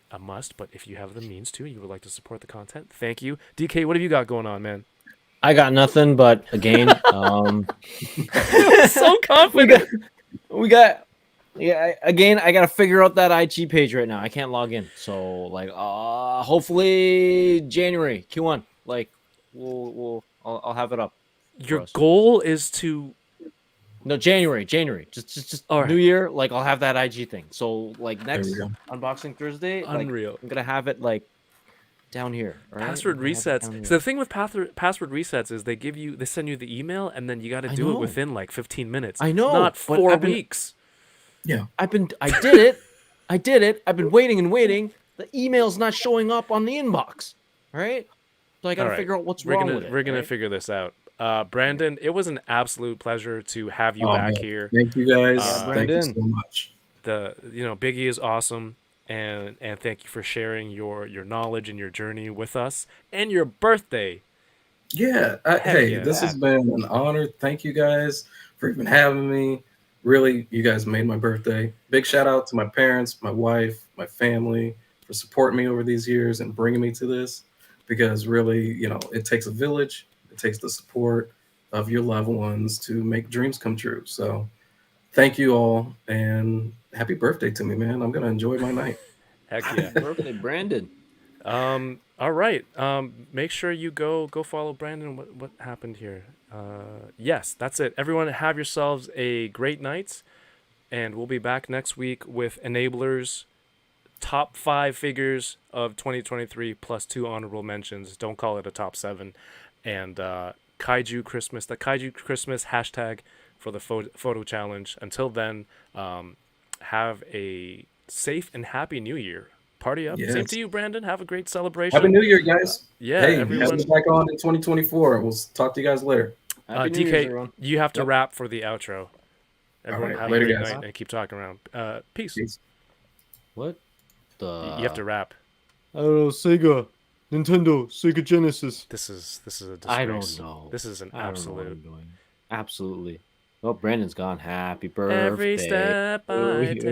a must, but if you have the means to, you would like to support the content, thank you. DK, what have you got going on, man? I got nothing, but again, So we confident. yeah. Again, I gotta figure out that IG page right now. I can't log in, so like, hopefully January Q1. Like, I'll have it up. Your us. goal is to. No, January. Just All right. New Year. Like, I'll have that IG thing. So like There we next go. unboxing Thursday, like, Unreal. I'm gonna have it like down here. all right? Password I'm gonna have it down resets. here. So the thing with password resets is they send you the email, and then you got to I do it know. within like 15 minutes. I know, Not but 4 I've been- weeks. Yeah. I did it. I did it. I've been waiting and waiting. The email's not showing up on the inbox. All right. So I gotta All right. figure out what's We're wrong gonna with it. we're gonna right? figure this out. Brandon, it was an absolute pleasure to have you Oh, back man. here. Thank you guys. Yeah, Thank you Brandon. so much. Biggie is awesome, and thank you for sharing your knowledge and your journey with us, and your birthday. Yeah. Hey, yeah. this has been an honor. Thank you guys for even having me. Really, you guys made my birthday. Big shout out to my parents, my wife, my family for supporting me over these years and bringing me to this, because really, it takes a village. It takes the support of your loved ones to make dreams come true. So thank you all, and happy birthday to me, man. I'm going to enjoy my night. Heck yeah. Birthday, Brandon. All right. Make sure you go follow Brandon. What happened here? Yes, that's it. Everyone, have yourselves a great night, and we'll be back next week with Enablers, top 5 figures of 2023 plus 2 honorable mentions. Don't call it a top 7, and Kaiju Christmas. The Kaiju Christmas hashtag for the photo challenge. Until then, have a safe and happy New Year. Party up. Yes. Same to you, Brandon. Have a great celebration. Happy New Year, guys. Yeah, Hey, everyone. have me back on in 2024. We'll talk to you guys later. Happy New Year's, DK, everyone. you have to Yep. rap for the outro. Everyone, right, have later, a great guys. night and keep talking around. Peace. Peace. What? The You have to rap. I don't know, Sega, Nintendo, Sega Genesis. This is a disgrace. I don't know. This is an I don't know what I'm absolute. doing. Absolutely. Well, Brandon's gone. Happy birthday. Every step Oh, I yeah. take.